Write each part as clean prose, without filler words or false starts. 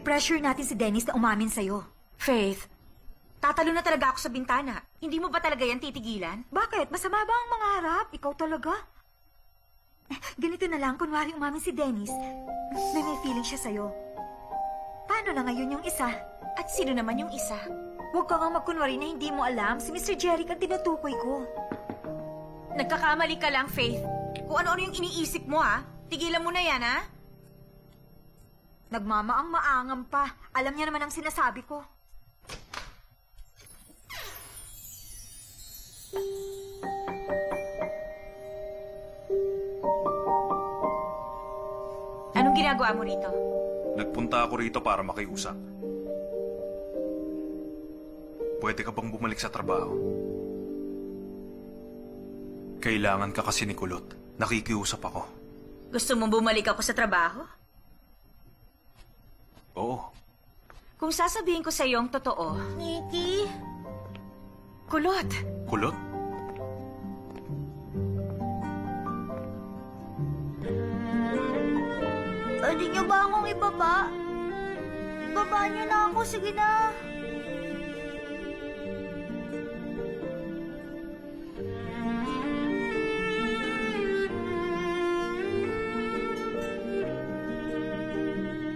I-pressure natin si Dennis na umamin sa'yo. Faith, tatalo na talaga ako sa bintana. Hindi mo ba talaga yan titigilan? Bakit? Masama ba ang mga harap? Ikaw talaga? Ganito na lang, kunwari umamin si Dennis na may feeling siya sa'yo. Paano na ngayon yung isa? At sino naman yung isa? Huwag ka nga magkunwari na hindi mo alam. Si Mr. Jeric ang tinutukoy ko. Nagkakamali ka lang, Faith. Kung ano-ano yung iniisip mo, ha? Tigilan mo na yan, ha? Nagmamaang-maangam pa. Alam niya naman ang sinasabi ko. Anong ginagawa mo rito? Nagpunta ako rito para makiusap. Pwede ka bang bumalik sa trabaho? Kailangan ka kasi ni Kulot. Nakikiusap ako. Gusto mong bumalik ako sa trabaho? Oo. Kung sasabihin ko sa iyo ang totoo... Nikki? Kulot! Kulot? Pwede niyo ba akong ibaba? Baba niyo na ako, sige na.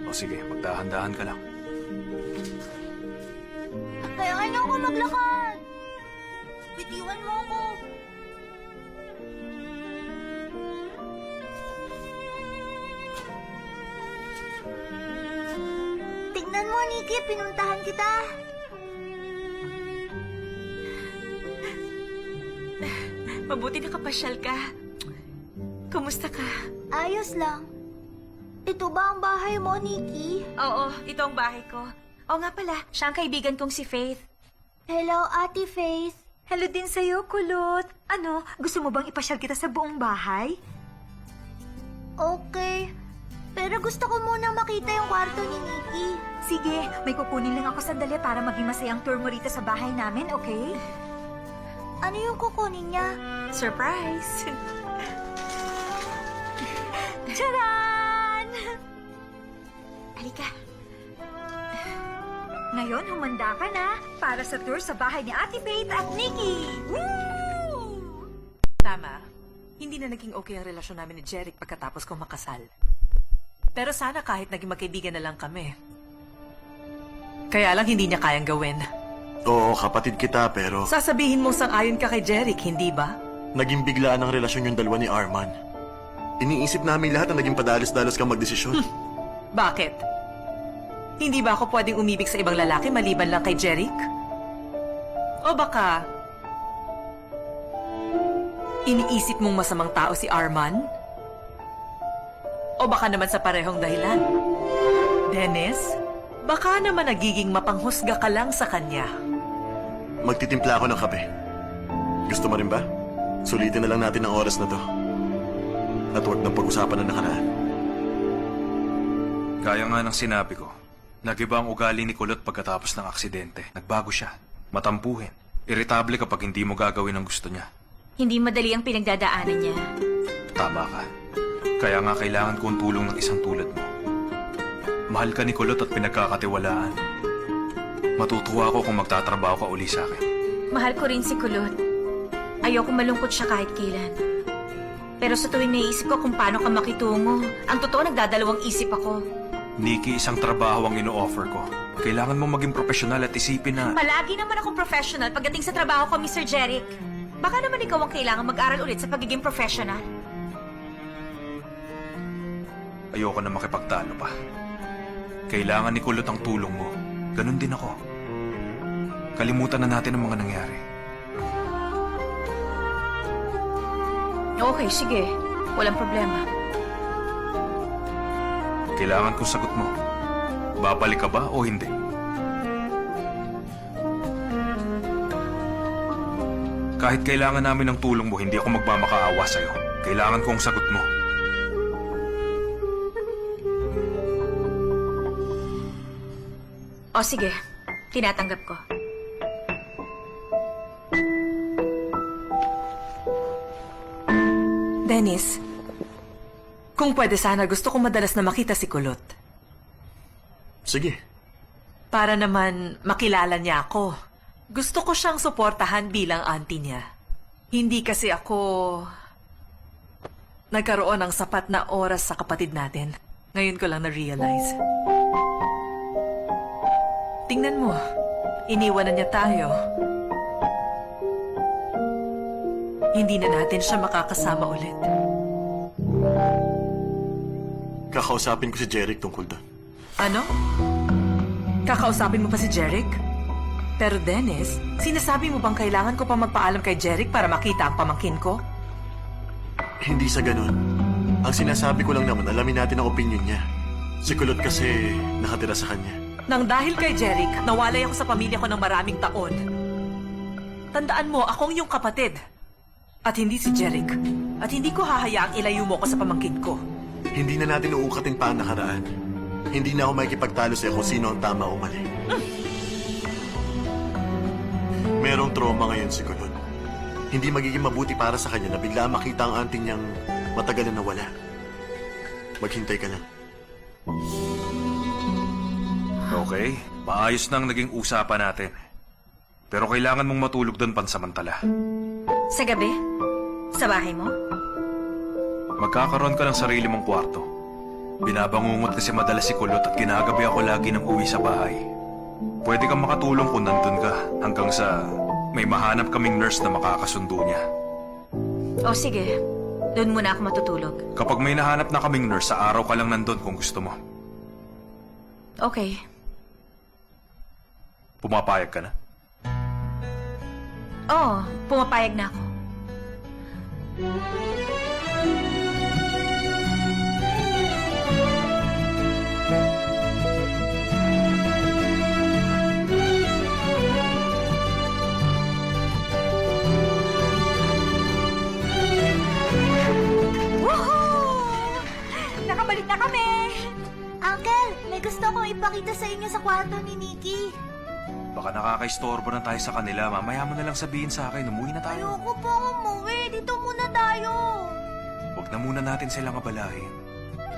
O sige, magdahan-dahan ka lang. Kaya niyo ako maglakad. Bitiwan mo ako. Tingnan mo, Nikki, pinuntahan kita. Mabuti nakapasyal ka. Kumusta ka? Ayos lang. Ito ba ang bahay mo, Nikki? Oo, ito ang bahay ko. Oo nga pala, siya ang kaibigan kong si Faith. Hello, Ate Faith. Hello din sa'yo, Kulot. Ano, gusto mo bang ipasyal kita sa buong bahay? Okay. Pero gusto ko munang makita yung kwarto ni Nikki. Sige, may kukunin lang ako sandali para maging masayang tour mo rito sa bahay namin, okay? Ano yung kukunin niya? Surprise! Charan! Halika. Ngayon, humanda ka na para sa tour sa bahay ni Ate Faith at Nikki. Woo! Tama. Hindi na naging okay ang relasyon namin ni Jeric pagkatapos kong makasal. Pero sana kahit naging magkaibigan na lang kami. Kaya lang hindi niya kayang gawin. Oo, kapatid kita, pero Sasabihin mo sang-ayon ka kay Jeric, hindi ba? naging biglaan ang relasyon yung dalawa ni Arman. Iniisip namin lahat na naging padalos-dalos kang magdesisyon. Bakit? Hindi ba ako pwedeng umibig sa ibang lalaki maliban lang kay Jeric? O baka... iniisip mong masamang tao si Arman? O baka naman sa parehong dahilan? Dennis, baka naman nagiging mapanghusga ka lang sa kanya. Magtitimpla ako ng kape. Gusto mo rin ba? Sulitin na lang natin ang oras na to. At huwag nang pag-usapan na nakaraan. Gaya nga ng sinabi ko, nag-iba ang ugali ni Kulot pagkatapos ng aksidente. Nagbago siya. Matampuhin. Irritable kapag hindi mo gagawin ang gusto niya. Hindi madali ang pinagdadaanan niya. Tama ka. Kaya nga kailangan ko ang tulong ng isang tulad mo. Mahal ka ni Kulot at pinagkakatiwalaan. Matutuwa ako kung magtatrabaho ka uli sa akin. Mahal ko rin si Kulot. Ayoko malungkot siya kahit kailan. Pero sa tuwing naisip ko kung paano ka makitungo, ang totoo nagdadalawang isip ako. Nikki, isang trabaho ang ino-offer ko. Kailangan mo maging profesional at isipin na... Palagi naman akong professional pagdating sa trabaho ko, Mr. Jeric. Baka naman ikaw ang kailangan mag-aral ulit sa pagiging professional. Ayoko na makipagtalo pa. Kailangan ni Kulot ang tulong mo. Ganon din ako. Kalimutan na natin ang mga nangyari. Okay, sige. Walang problema. Kailangan kong sagot mo. Babalik ka ba o hindi? Kahit kailangan namin ng tulong mo, hindi ako magmamakaawa sa'yo. Kailangan kong sagot mo. O sige, tinatanggap ko. Dennis, kung pwede sana gusto kong madalas na makita si Kulot. Sige. Para naman makilala niya ako. Gusto ko siyang suportahan bilang auntie niya. Hindi kasi ako nagkaroon ng sapat na oras sa kapatid natin. Ngayon ko lang na-realize. Tingnan mo, iniwan na niya tayo. Hindi na natin siya makakasama ulit. Kakausapin ko si Jeric tungkol doon. Ano? Kakausapin mo pa si Jeric? Pero Dennis, sinasabi mo bang kailangan ko pa magpaalam kay Jeric para makita ang pamangkin ko? Hindi sa ganun. Ang sinasabi ko lang naman, alamin natin ang opinion niya. Si Kulot kasi nakatira sa kanya. Nang dahil kay Jeric, nawalay ako sa pamilya ko ng maraming taon. Tandaan mo, akong iyong kapatid. At hindi si Jeric. At hindi ko hahayaang ilayo mo ko sa pamangkin ko. Hindi na natin uukatin pa ang nakaraan. Hindi na ako makikipagtalo sa'yo kung sino ang tama o mali. Merong trauma ngayon si Kulot. Hindi magiging mabuti para sa kanya na bigla makita ang auntie niyang matagal na nawala. Maghintay ka lang. Okay, maayos nang naging usapan natin. Pero kailangan mong matulog doon pansamantala. Sa gabi? Sa bahay mo? Magkakaroon ka ng sarili mong kwarto. Binabangungot kasi madalas si Kulot at ginagabi ako lagi ng uwi sa bahay. Pwede kang makatulong kung nandun ka hanggang sa may mahanap kaming nurse na makakasundo niya. O sige, doon muna ako matutulog. Kapag may nahanap na kaming nurse, sa araw ka lang nandun kung gusto mo. Okay. Pumapayag ka na? Oo, pumapayag na ako. Woohoo! Nakabalik na kami! Uncle, may gusto kong ipakita sa inyo sa kwarto ni Nikki. Baka nakaka-istorbo na tayo sa kanila. Mamaya mo na lang sabihin sa akin, umuwi na tayo. Ayoko po umuwi. Dito muna tayo. Huwag na muna natin silang abalahin.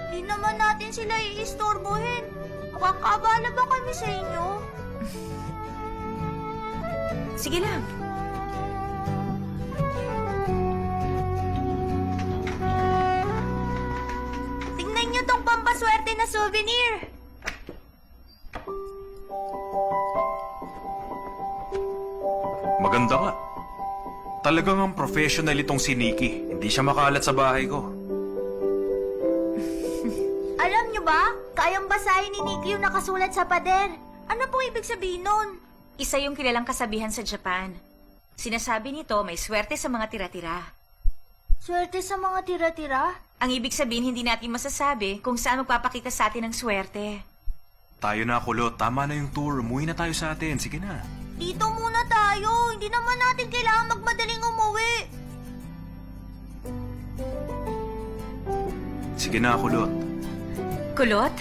Di naman natin sila iistorbohin. Makakabala ba kami sa inyo? Sige lang. Tingnan niyo tong pampaswerte na souvenir. Maganda nga. Talagang ang professional itong si Nikki. Hindi siya makalat sa bahay ko. Alam niyo ba? Kayang basahin ni Nikki yung nakasulat sa pader. Ano pong ibig sabihin nun? Isa yung kilalang kasabihan sa Japan. Sinasabi nito may swerte sa mga tira-tira. Swerte sa mga tira-tira? Ang ibig sabihin hindi natin masasabi kung saan magpapakita sa atin ng swerte. Tayo na, Kulot. Tama na yung tour. Umuwi na tayo sa atin. Sige na. Dito muna tayo. Hindi naman natin kailangan magmadaling umuwi. Sige na, Kulot. Kulot,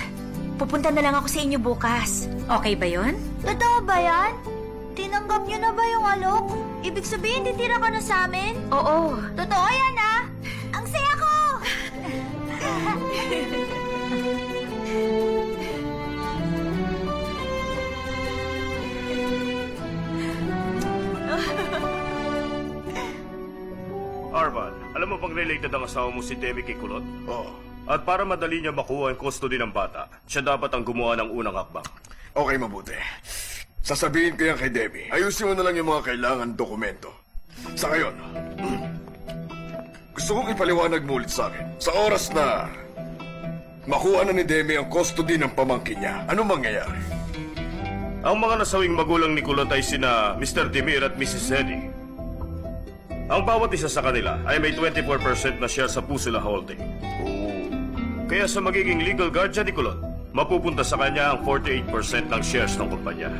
pupunta na lang ako sa inyo bukas. Okay ba yon? Totoo ba yan? Tinanggap niyo na ba yung alok? Ibig sabihin, titira ka na sa amin? Oo. Totoo yan, ah! Ang saya ko! Arman, alam mo bang related ang asawa mo si Demi kay Kulot? Oo. At para madali niya makuha ang custody ng bata, siya dapat ang gumawa ng unang hakbang. Okay, mabuti. Sasabihin ko yan kay Debbie. Ayusin mo na lang yung mga kailangan dokumento. Sa ngayon, gusto kong ipaliwanag mo ulit sa akin. Sa oras na makuha na ni Demi ang custody ng pamangkin niya, anong mangyayari? Ang mga nasawing magulang ni Kulot ay sina Mr. Demir at Mrs. Zeddy. Ang bawat isa sa kanila ay may 24% na share sa Pusula Holding. Kaya sa magiging legal guardian ni Kulot, mapupunta sa kanya ang 48% ng shares ng kumpanya.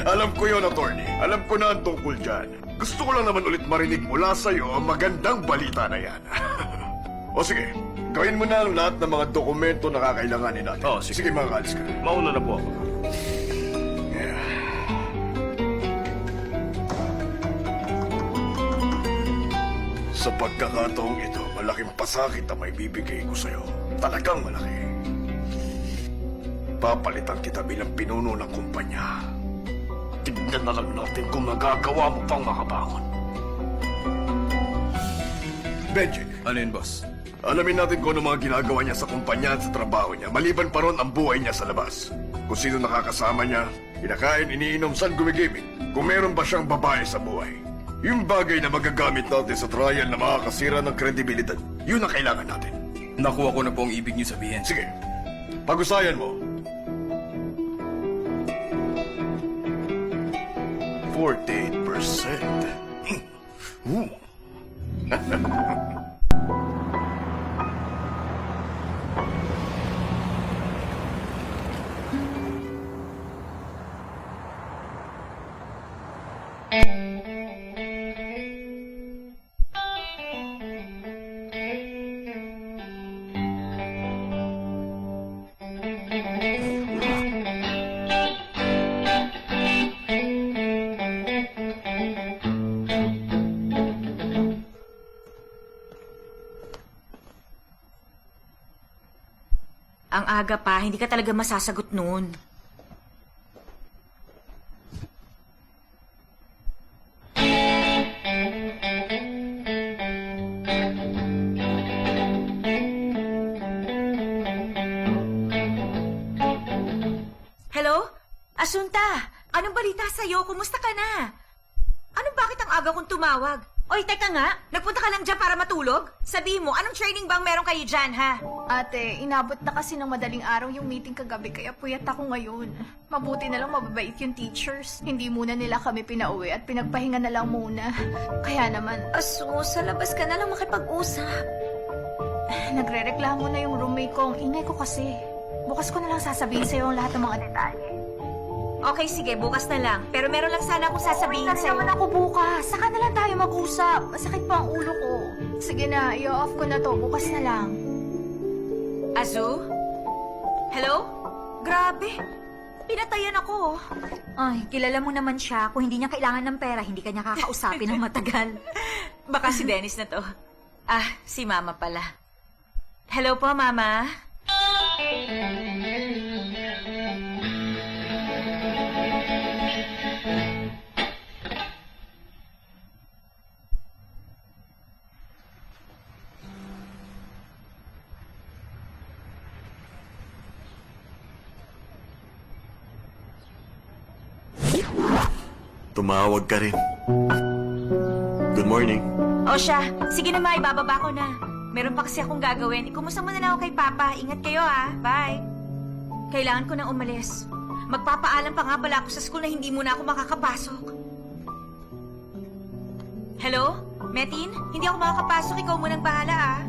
Alam ko yon, attorney. Alam ko na ang tungkol dyan. Gusto ko lang naman ulit marinig mula sa'yo ang magandang balita na yan. O sige, gawin mo na ang lahat ng mga dokumento na kakailanganin natin. Oh, sige. Sige, mga kalis ka. Mauna na po ako. Sa pagkakataong ito, malaking pasakit ang may bibigay ko sa'yo. Talagang malaki. Papalitan kita bilang pinuno ng kumpanya. Tignan na lang natin kung magagawa mo pang makabangon. Benji, Ano yun, boss? alamin natin kung ano mga ginagawa niya sa kumpanya at sa trabaho niya. Maliban pa ron ang buhay niya sa labas. Kung sino nakakasama niya, kinakain, iniinom, saan gumigimik. Kung meron ba siyang babae sa buhay. Yung bagay na magagamit natin sa trial na makakasira ng kredibilidad, yun ang kailangan natin. Nakuha ko na po ang ibig niyo sabihin. Sige, pag-usayan mo. 48%. Ooh. Ang aga pa, hindi ka talaga masasagot noon. Hello? Asunta, anong balita sa'yo? Kumusta ka na? Anong bakit ang aga kong tumawag? Oy, teka nga, nagpunta ka lang dyan para matulog? Sabihin mo, anong training bang meron kayo dyan, ha? Ate, inabot na kasi ng madaling araw yung meeting kagabi kaya puyat ako ngayon. Mabuti na lang mababait yung teachers. Hindi muna nila kami pinauwi at pinagpahinga na lang muna. Kaya naman, Aso, sa labas ka na lang makipag-usap. nagre-reklamo na yung roommate ko. Ang ingay ko kasi. Bukas ko na lang sasabihin sa'yo ang lahat ng mga detalye. Okay, sige, bukas na lang. Pero meron lang sana akong sasabihin Sabihin sa'yo. naman ako bukas. Saka na lang tayo mag-usap. Masakit pa ang ulo ko. Sige na, i-off ko na to. Bukas na lang. Azu? Hello? Grabe. Pinatayan ako. Ay, kilala mo naman siya. Kung hindi niya kailangan ng pera, hindi ka niya kakausapin ng matagal. Baka si Dennis na to. Ah, si Mama pala. Hello po, Mama. Tumawag ka rin. Good morning. O siya, sige na, Ma, ibababa ko na. Meron pa kasi akong gagawin. Ikumusta mo na lang ako kay Papa. Ingat kayo, ha? Bye. Kailangan ko nang umalis. Magpapaalam pa nga pala ako sa school na hindi muna ako makakapasok. Hello? Metin? Hindi ako makakapasok. Ikaw munang bahala, ah.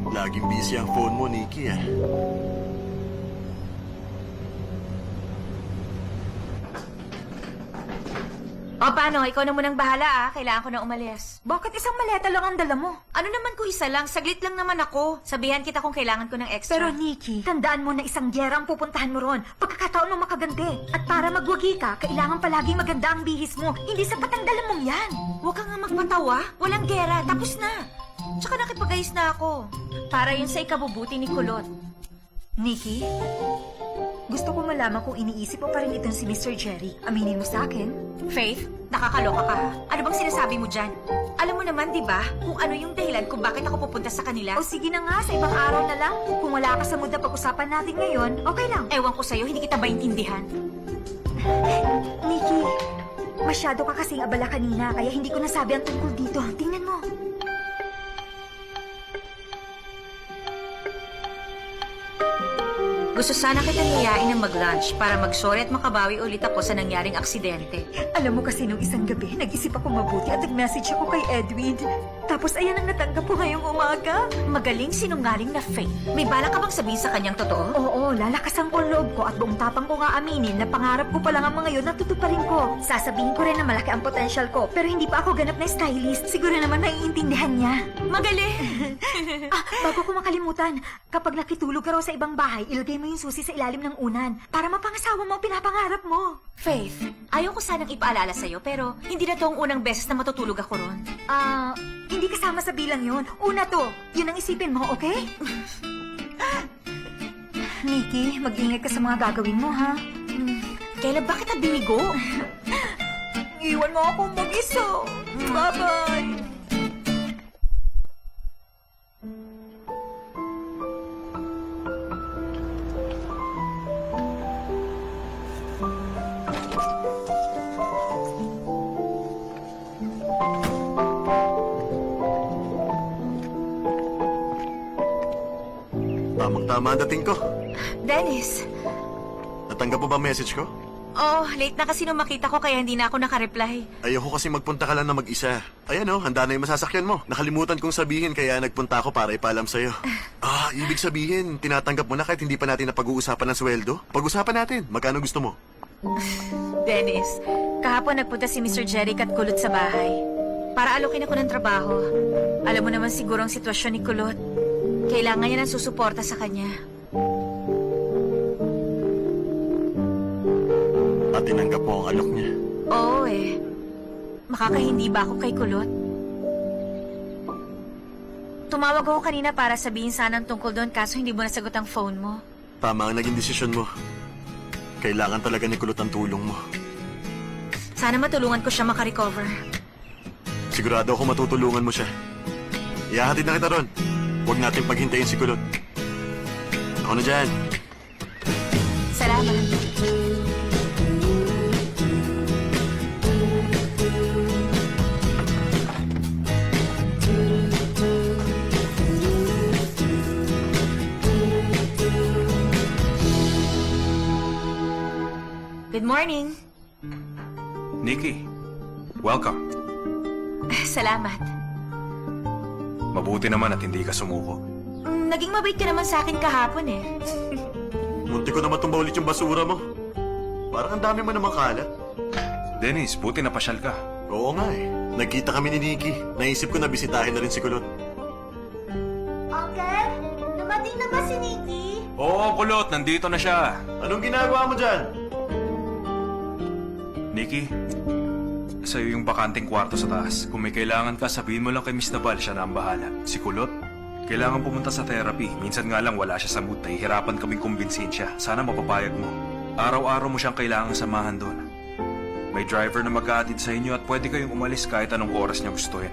Laging busy ang phone mo, Nikki, ah. O paano? Ikaw na munang bahala, ah. Kailangan ko na umalis. Bakit isang maleta lang ang dala mo? Ano naman kung isa lang? Saglit lang naman ako. Sabihan kita kung kailangan ko ng extra. Pero Nikki, tandaan mo na isang gyera ang pupuntahan mo ron. Pagkakataon ng makagande. At para magwagi ka, kailangan palaging maganda ang bihis mo. Hindi sapat ang dala mong yan. Huwag ka nga magpatawa. Walang gera. Tapos na. Tsaka nakipag-ayos na ako. Para yun sa ikabubuti ni Kulot. Nikki, gusto ko malaman kung iniisip mo pa rin itong si Mr. Jerry. Aminin mo sa akin. Faith, nakakaloka ka. Ano bang sinasabi mo dyan? Alam mo naman, di ba, kung ano yung dahilan kung bakit ako pupunta sa kanila? O sige na nga, sa ibang araw na lang. Kung wala ka sa mood na pag-usapan natin ngayon, okay lang. Ewan ko sa'yo, hindi kita maintindihan. Nikki, masyado ka kasing abala kanina, kaya hindi ko nasabi ang tungkol dito. Tingnan mo. Gusto sana kita niyain ng mag-lunch para mag-sorry at makabawi ulit ako sa nangyaring aksidente. Alam mo kasi nung isang gabi, nag-isip ako mabuti at nag-message ako kay Edwin. Tapos ayan ang natanggap ko ngayong umaga. Magaling sinungaling na Faith. May balak ka bang sabihin sa kanyang totoo? Oo, lalakasan ko ang loob ko at buong tapang ko nga aminin na pangarap ko pa lang ang mga yun natutuparin ko. Sasabihin ko rin na malaki ang potential ko, pero hindi pa ako ganap na stylist. Siguro naman naiintindihan niya. Magaling! Bago ko makalimutan, kapag nakitulog ka raw sa ibang bahay, ilagay mo yung susi sa ilalim ng unan para mapangasawa mo ang pinapangarap mo. Faith, ayaw ko sanang ipaalala sa'yo, pero hindi na to ang unang beses na matutulog ako ron. Hindi kasama sa bilang yun. Una to, yun ang isipin mo, okay? Nikki, mag-ingat ka sa mga gagawin mo, ha? Kailan ba kita binigo? Iwan mo akong mag-isa. Bye-bye. Tamang-tama ang dating ko. Dennis, Natanggap mo ba ang message ko? late na kasi nung makita ko kaya hindi na ako nakareply. Ayoko kasi magpunta ka lang na mag-isa. Ayan oh, handa na yung masasakyan mo. Nakalimutan kong sabihin kaya nagpunta ako para ipaalam sa'yo. Ibig sabihin, tinatanggap mo na kahit hindi pa natin napag-uusapan ng sweldo? Pag-usapan natin, magkano gusto mo? Dennis, kahapon nagpunta si Mr. Jeric at Kulot sa bahay. Para alokin ako ng trabaho. Alam mo naman siguro ang sitwasyon ni Kulot. Kailangan niya ng susuporta sa kanya. At tinanggap mo ang alok niya. Oo Makakahindi ba ako kay Kulot? Tumawag ako kanina para sabihin sana ang tungkol doon kaso hindi mo nasagot ang phone mo. Tama ang naging desisyon mo. Kailangan talaga ni Kulot ang tulong mo. Sana matulungan ko siya makarecover. Sigurado ako matutulungan mo siya. Ihahatid na kita ron. Huwag natin paghintayin si Kulot. Ako na dyan. Salamat. Good morning. Nikki, welcome. Salamat. Mabuti naman at hindi ka sumuko. Naging mabait ka naman sa akin kahapon Munti ko na matumba ulit yung basura mo. Parang ang dami mo namang kalat. Dennis, buti napasyal ka. Oo nga eh. Nagkita kami ni Nikki. Naisip ko na bisitahin na rin si Kulot. Uncle, dumating na ba si Nikki? Oo, Kulot, nandito na siya. Anong ginagawa mo dyan? Nikki, sa'yo yung bakanting kwarto sa taas. Kung may kailangan ka, sabihin mo lang kay Miss Nabal, siya na ang bahala. Si Kulot, kailangan pumunta sa therapy. Minsan nga lang wala siya sa mood, nahihirapan kaming kumbinsin siya. Sana mapapayag mo. Araw-araw mo siyang kailangan samahan doon. May driver na mag-aatid sa inyo at pwede kayong umalis kahit anong oras niya gustuhin.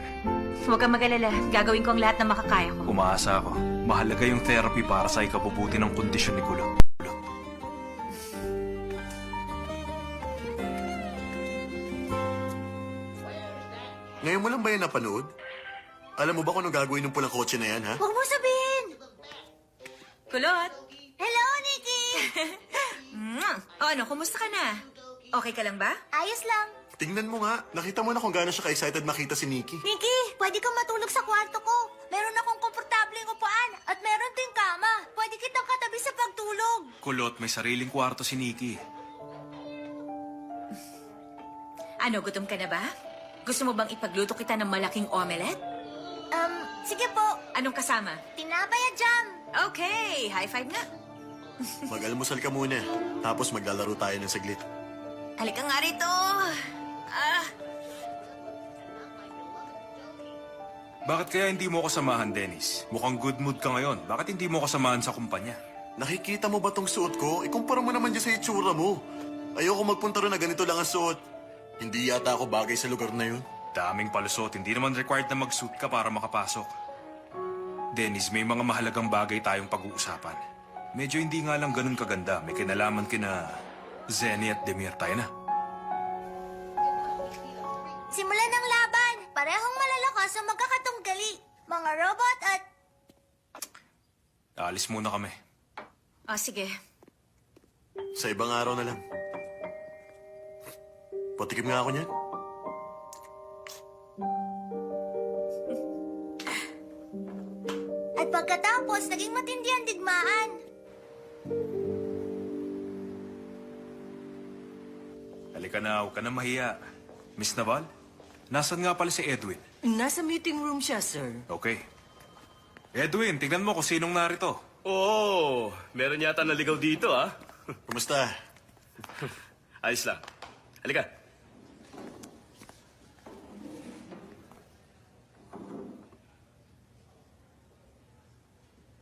Huwag kang mag-alala. Gagawin ko ang lahat na makakaya ko. Umaasa ako. Mahalaga yung therapy para sa ikabubuti ng kondisyon ni Kulot. Ngayon mo lang ba yan napanood? Alam mo ba kung anong gagawin ng pulang kotse na yan, ha? Huwag mo sabihin! Kulot! Hello, Nikki! Kumusta ka na? Okay ka lang ba? Ayos lang. Tingnan mo nga. Nakita mo na kung gaano siya ka-excited makita si Nikki. Nikki, pwede kang matulog sa kwarto ko. Meron akong komportableng upuan at meron ding kama. Pwede kitang katabi sa pagtulog. Kulot, may sariling kwarto si Nikki. Gutom ka na ba? Gusto mo bang ipagluto kita ng malaking omelette? Sige po. Anong kasama? Tinapay at jam. Okay, high five na. Mag-almusal ka muna. Tapos maglalaro tayo ng saglit. Halika nga rito. Bakit kaya hindi mo ako samahan, Dennis? Mukhang good mood ka ngayon. Bakit hindi mo ako samahan sa kumpanya? Nakikita mo ba tong suot ko? Ikumpara mo naman dyan sa itsura mo. Ayoko magpunta ron na ganito lang ang suot. Hindi yata ako bagay sa lugar na yun. Daming palusot. Hindi naman required na mag-suit ka para makapasok. Dennis, may mga mahalagang bagay tayong pag-uusapan. Medyo hindi nga lang ganun kaganda. May kinalaman kina Zenny at Demir. Tayo na. Simulan ng laban. Parehong malalakas ang magkakatunggali. Mga robot at... Alis muna kami. Sige. Sa ibang araw na lang. Patikim nga ako niyan. At pagkatapos, naging matindi ang digmaan. Halika na, huwag ka na mahiya. Miss Naval, nasan nga pala si Edwin? Nasa meeting room siya, sir. Okay. Edwin, tignan mo kung sinong narito. Oo, meron yata naligaw dito, ah. Kumusta? Ayos lang. Halika.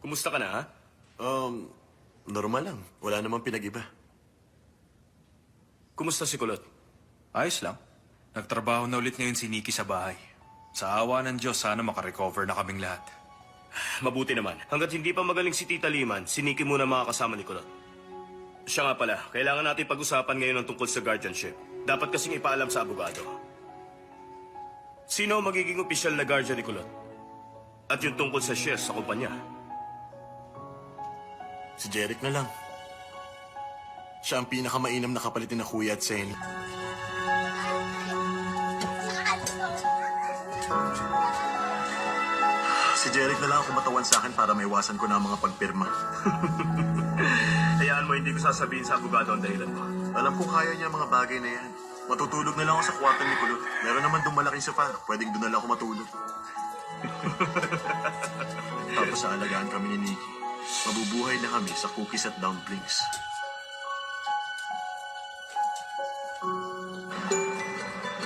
Kumusta ka na, ha? Normal lang. Wala namang pinag-iba. Kumusta si Kulot? Ayos lang. Nagtrabaho na ulit ngayon si Nikki sa bahay. Sa awa ng Diyos, sana makarecover na kaming lahat. Mabuti naman. Hanggat hindi pa magaling si Tita Liman, siniki muna makakasama ni Kulot. Siya nga pala, kailangan natin pag-usapan ngayon ang tungkol sa guardianship. Dapat kasing ipaalam sa abogado. Sino ang magiging opisyal na guardian ni Kulot? At yung tungkol sa shares sa kumpanya. Si Jeric na lang. Siya ang pinakamainam na kapalit ni na Kuya at Senny. Si Jeric na lang ang kumatawan sa akin para maiwasan ko na ang mga pagpirma. Hayaan mo, hindi ko sasabihin sa abogado ang dahilan mo. Alam kong kaya niya ang mga bagay na yan. Matutulog na lang ako sa kwarto ni Kulot. Meron naman doon malaking sofa. Pwedeng doon na lang ako matulog. Tapos sa alagaan kami ni Nikki. Mabubuhay na kami sa cookies at dumplings.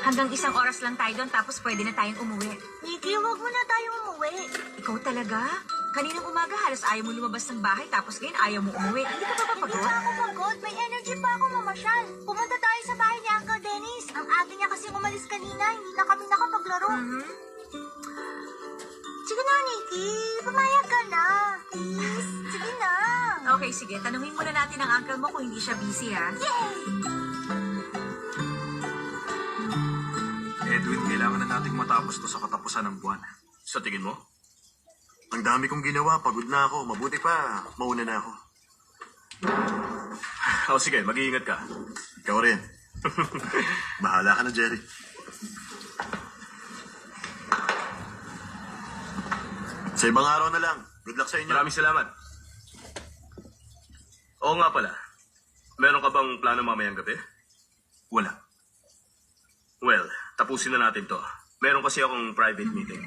Hanggang 1 oras lang tayo doon, tapos pwede na tayong umuwi. Nikki, huwag mo na tayong umuwi. Ikaw talaga? Kaninang umaga halos ayaw mo lumabas ng bahay, tapos ngayon ayaw mo umuwi. Hindi ka pa Hindi papagod? pa ako pagod. May energy pa ako mamasyal. Pumunta tayo sa bahay ni Uncle Dennis. Ang ate niya kasi umalis kanina. Hindi na kami nakapaglaro. Sige na, Nikki. Pumayag ka na. Please. Sige na. Okay, sige. Tanungin muna natin ang uncle mo kung hindi siya busy, ha? Edwin, kailangan na nating matapos to sa katapusan ng buwan. Sa tingin mo? Ang dami kong ginawa. Pagod na ako. Mabuti pa. Mauna na ako. Oh, sige, mag-iingat ka. Ikaw rin. Bahala ka na, Jerry. Sa ibang araw na lang. Good luck sa inyo. Maraming salamat. Oo nga pala. Meron ka bang plano mamayang gabi? Wala. Well, tapusin na natin to. Meron kasi akong private meeting.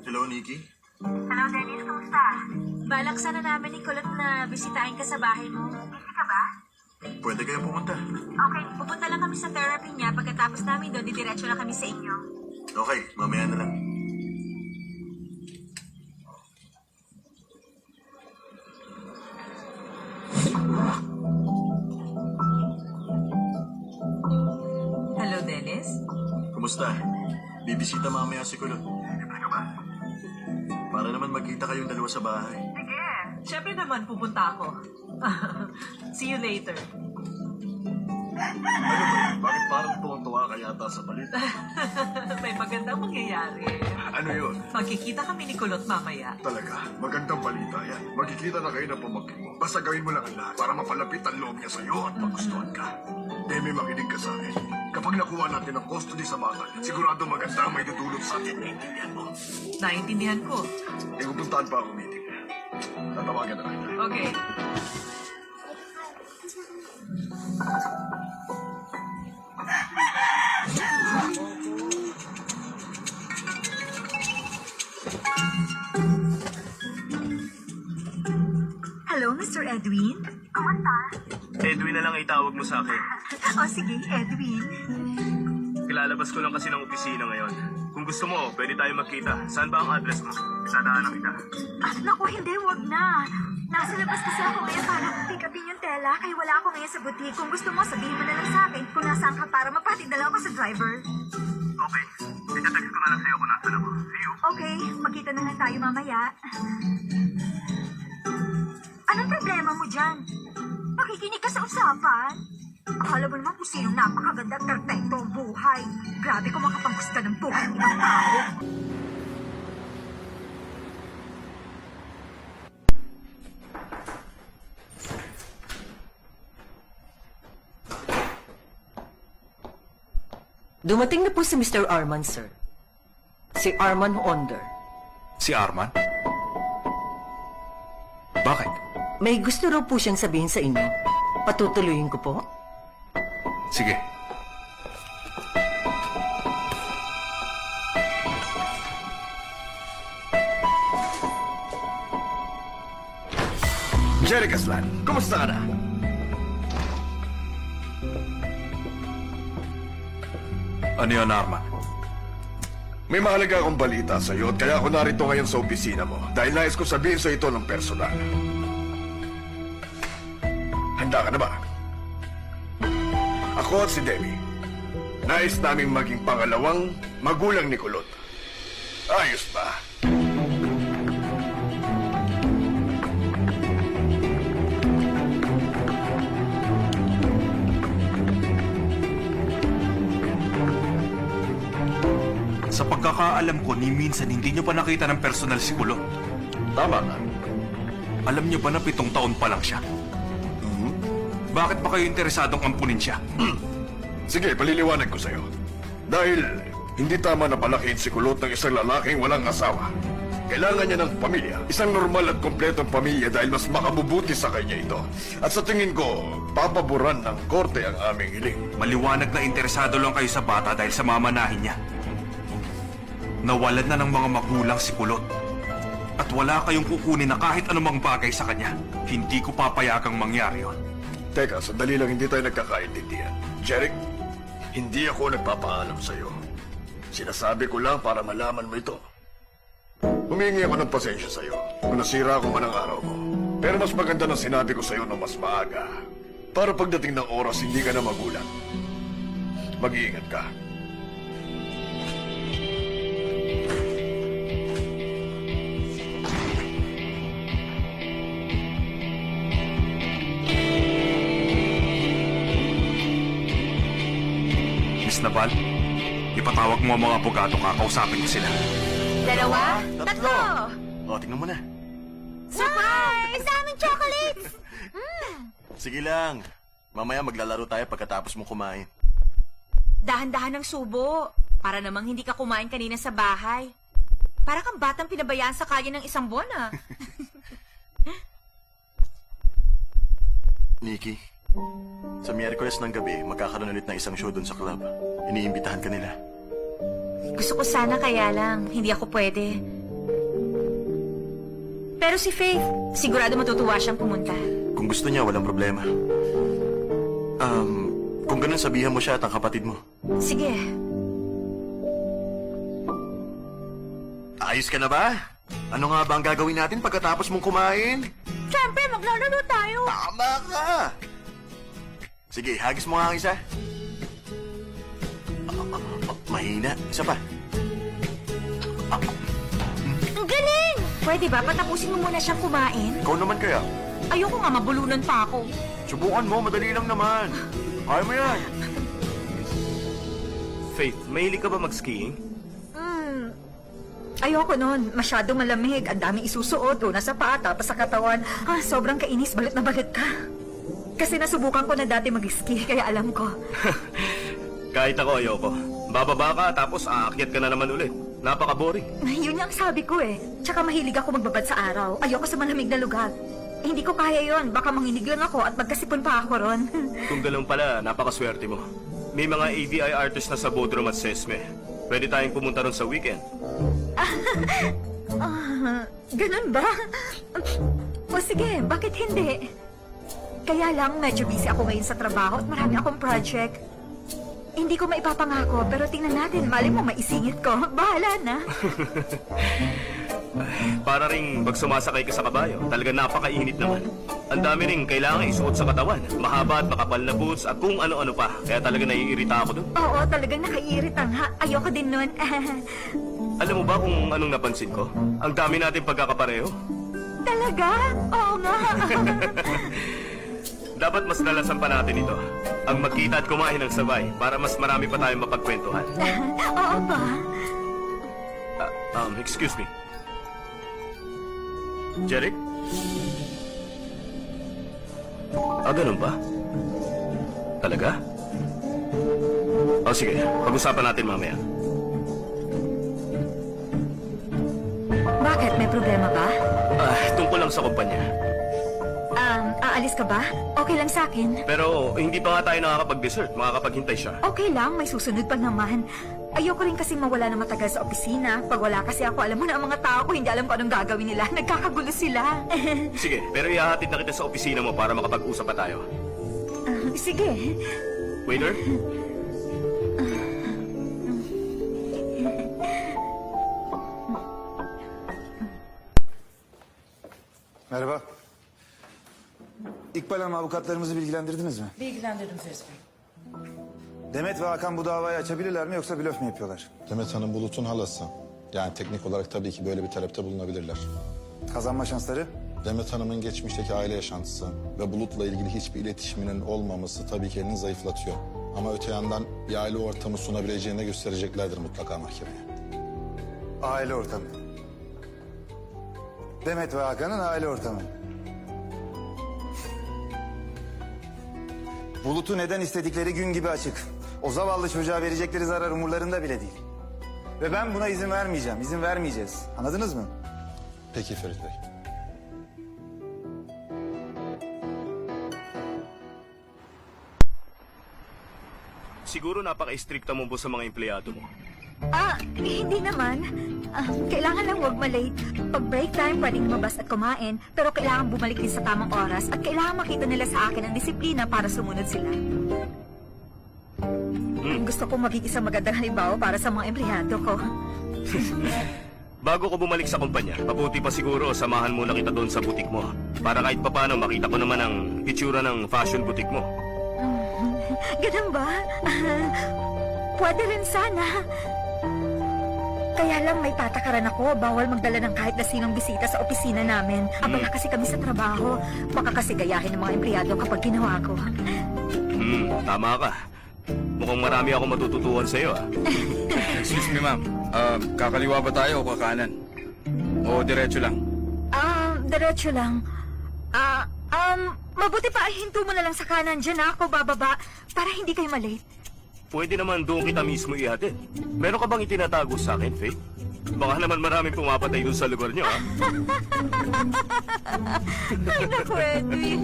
Hello, Nikki. Hello, Dennis. Kumusta? Balak sana namin ni Kulot na bisitahin ka sa bahay mo. Busy ka ba? Pwede kayong pumunta. Okay, pupunta lang kami sa therapy niya. Pagkatapos namin doon, didiretso na kami sa inyo. Okay, mamaya na lang. Hello, Dennis? Kumusta? Bibisita mamaya si Kulot. Libre ka ba? Para naman magkita kayong dalawa sa bahay. Siyempre naman, pupunta ako. See you later. Ano ba? Bakit parang tuwang-tuwa ka yata sa balita? May magandang mangyayari. Ano yun? Magkikita kami ni Kulot mamaya. Talaga, magandang balita yan. Magkikita na kayo ng pamangkin mo. Basta gawin mo lang ang lahat para mapalapit ang loob niya sa'yo at magustuhan ka. Demi, makinig ka sa akin. Kapag nakuha natin ang custody sa bata, sigurado maganda ang may tutulong sa atin. Naintindihan mo? Naintindihan ko. Ipupuntahan pa ako meeting. Tatawagan na kita. Okay. Hello, Mr. Edwin? Kumusta? Edwin na lang itawag mo sa akin. O sige, Edwin. Kilalabas ko lang kasi ng opisina ngayon. Kung gusto mo, pwede tayo magkita. Saan ba ang address mo? Isadaanan kita. Naku, hindi, wag na. Nasa labas kasi ako ngayon para pick upin yung tela, kaya wala ako ngayon sa boutique. Kung gusto mo, sabihin mo na lang sa akin kung nasaan ka para magpatid na lang ako sa driver. Okay. Itatext ko na lang sa'yo kung nasaan ako. See you. Okay, magkita na lang tayo mamaya. Anong problema mo dyan? Makikinig ka sa usapan? Akala mo naman kung sinong napakaganda at perfecto ang buhay. Grabe kung makapanggusta ng buhay ng ibang tao. Dumating na po si Mr. Arman, sir. Si Arman Onder. Si Arman? Bakit? May gusto raw po siyang sabihin sa inyo. Patutuloyin ko po. Sige. Jerry Caslan, kumusta ka na? Ano yun, Arman? May mahalaga akong balita sa iyo at kaya ako narito ngayon sa opisina mo dahil nais ko sabihin sa ito ng personal. Handa ka na ba? Ako at si Demi, nais naming maging pangalawang magulang ni Kulot. Ayos ba? Sa pagkakaalam ko, ni minsan hindi nyo pa nakita ng personal si Kulot. Tama ka. Alam nyo ba na 7 taon pa lang siya? Bakit ba kayo interesadong ampunin siya? Sige, paliliwanag ko sa'yo. Dahil hindi tama na palakihin si Kulot ng isang lalaking walang asawa. Kailangan niya ng pamilya. Isang normal at kompletong pamilya dahil mas makabubuti sa kanya ito. At sa tingin ko, papaboran ng korte ang aming hiling. Maliwanag na interesado lang kayo sa bata dahil sa mamanahin niya. Nawalan na ng mga magulang si Kulot. At wala kayong kukunin na kahit anumang bagay sa kanya. Hindi ko papayagang mangyari yun. Teka, sandali lang, hindi tayo nagkakaintindihan. Jeric, hindi ako nagpapaalam sa'yo. Sinasabi ko lang para malaman mo ito. Humingi ako ng pasensya sa'yo kung nasira ako man ang araw mo. Pero mas maganda na sinabi ko sa'yo ng mas maaga. Para pagdating ng oras, hindi ka na magulat. Mag-iingat ka. Miss Naval, ipatawag mo ang mga abogado, kakausapin ko sila. 2, 3. O, tingnan mo na. Surprise! Daming chocolates! Sige lang. Mamaya maglalaro tayo pagkatapos mong kumain. Dahan-dahan ng subo. Para namang hindi ka kumain kanina sa bahay. Para kang batang pinabayaan sa kalye ng 1 buwan, ah. Nikki, sa Miyerkules ng gabi, magkakaroon ulit ng isang show dun sa club. Iniimbitahan ka nila. Gusto ko sana kaya lang, hindi ako pwede. Pero si Faith, sigurado matutuwa siyang pumunta. Kung gusto niya, walang problema. Kung ganun, sabihan mo siya at ang kapatid mo. Sige. Ayos ka na ba? Ano nga ba ang gagawin natin pagkatapos mong kumain? Siyempre, maglalaro tayo. Tama ka! Sige, hagis mo nga ang isa. Mahina. Isa pa. Ang galing! Pwede ba patapusin mo muna siyang kumain? Ikaw naman kaya. Ayoko nga mabulunan pa ako. Subukan mo, madali lang naman. Kaya mo yan. Faith, mahilig ka ba mag-skiing? Ayoko nun. Masyadong malamig. Ang daming isusuot. Una sa paa, tapos sa katawan. Sobrang kainis. Balit na balit ka. Kasi nasubukan ko na dati mag-ski, kaya alam ko. Kahit ako ayoko. Bababa ka tapos aakyat ka na naman ulit. Napaka-boring. Yun yung sabi ko eh. Tsaka mahilig ako magbabad sa araw. Ayoko sa malamig na lugar. Hindi ko kaya yon. Baka manginig lang ako at magkasipon pa ako ron. Kung ganun pala, napakaswerte mo. May mga AVI artist na sa Bodrum at Sesme. Pwede tayong pumunta ron sa weekend. Ganun ba? O sige, bakit hindi? Kaya lang, medyo busy ako ngayon sa trabaho at marami akong project. Hindi ko maipapangako, pero tingnan natin. Mali mo, maisingit ko. Bahala na. Para ring pag sumasakay ka sa kabayo, talaga napakainit naman. Ang dami ring kailangan isuot sa katawan. Mahaba at makapal na boots at kung ano-ano pa. Kaya talaga naiirita ako doon. Oo, talagang nakaiirita nga. Ayoko din nun. Alam mo ba kung anong napansin ko? Ang dami natin pagkakapareho. Talaga? Oo nga. Dapat mas nalasan pa natin ito. Ang magkita at kumain ng sabay para mas marami pa tayong mapagkwentuhan. Oo ba? Excuse me. Jeric? Ganun ba? Talaga? O sige, pag-usapan natin mamaya. Bakit? May problema ba? Tungkol lang sa kumpanya. Aalis ka ba? Okay lang sa akin. Pero hindi pa nga tayo nakakapag-dessert. Makakapaghintay siya. Okay lang, may susunod pa naman. Ayoko rin kasi mawala na matagal sa opisina. Pag wala kasi ako, alam mo na ang mga tao ko, hindi alam kung anong gagawin nila. Nagkakagulo sila. Sige, pero ihahatid na kita sa opisina mo para makapag-usap pa tayo. Sige. Waiter? Merhaba. İkbal Hanım avukatlarımızı bilgilendirdiniz mi? Bilgilendirdim Feris Bey. Demet ve Hakan bu davayı açabilirler mi yoksa blöf mü yapıyorlar? Demet Hanım Bulut'un halası. Yani teknik olarak tabii ki böyle bir talepte bulunabilirler. Kazanma şansları? Demet Hanım'ın geçmişteki aile yaşantısı ve Bulut'la ilgili hiçbir iletişiminin olmaması tabii ki elini zayıflatıyor. Ama öte yandan bir aile ortamı sunabileceğini göstereceklerdir mutlaka mahkemeye. Aile ortamı. Demet ve Hakan'ın aile ortamı. Bulut'u neden istedikleri gün gibi açık. O zavallı çocuğa verecekleri zarar umurlarında bile değil. Ve ben buna izin vermeyeceğim, izin vermeyeceğiz. Anladınız mı? Peki Ferit Bey. Siguro napaka-istrikta mo po sa mga empleyado mo. Hindi naman. Kailangan lang huwag malate. Pag break time, pwedeng lumabas at kumain. Pero kailangan bumalik din sa tamang oras. At kailangan makita nila sa akin ang disiplina para sumunod sila. Gusto kong maging isang magandang halimbawa para sa mga empleyado ko. Bago ko bumalik sa kumpanya, mabuti pa siguro samahan muna kita doon sa butik mo. Para kahit papano makita ko naman ang itsura ng fashion butik mo. Ganun ba? Pwede rin sana. Kaya lang may patakaran ako. Bawal magdala ng kahit na sinong bisita sa opisina namin. Abala kasi kami sa trabaho. Baka kasi gayahin ng mga empleyado kapag ginawa ko. Tama ka. Mukhang marami ako matututuhan sa'yo, ah. Excuse me, ma'am. Kakaliwa ba tayo o kakanan? O diretso lang? Diretso lang. Mabuti pa ay hinto mo na lang sa kanan. Diyan na ako bababa para hindi kayo malate. Pwede naman doon kita mismo ihatid. Meron ka bang itinatago sa akin, Faith? Baka naman maraming pumapatay doon sa lugar niyo, ah. Ay, naku, Eddie.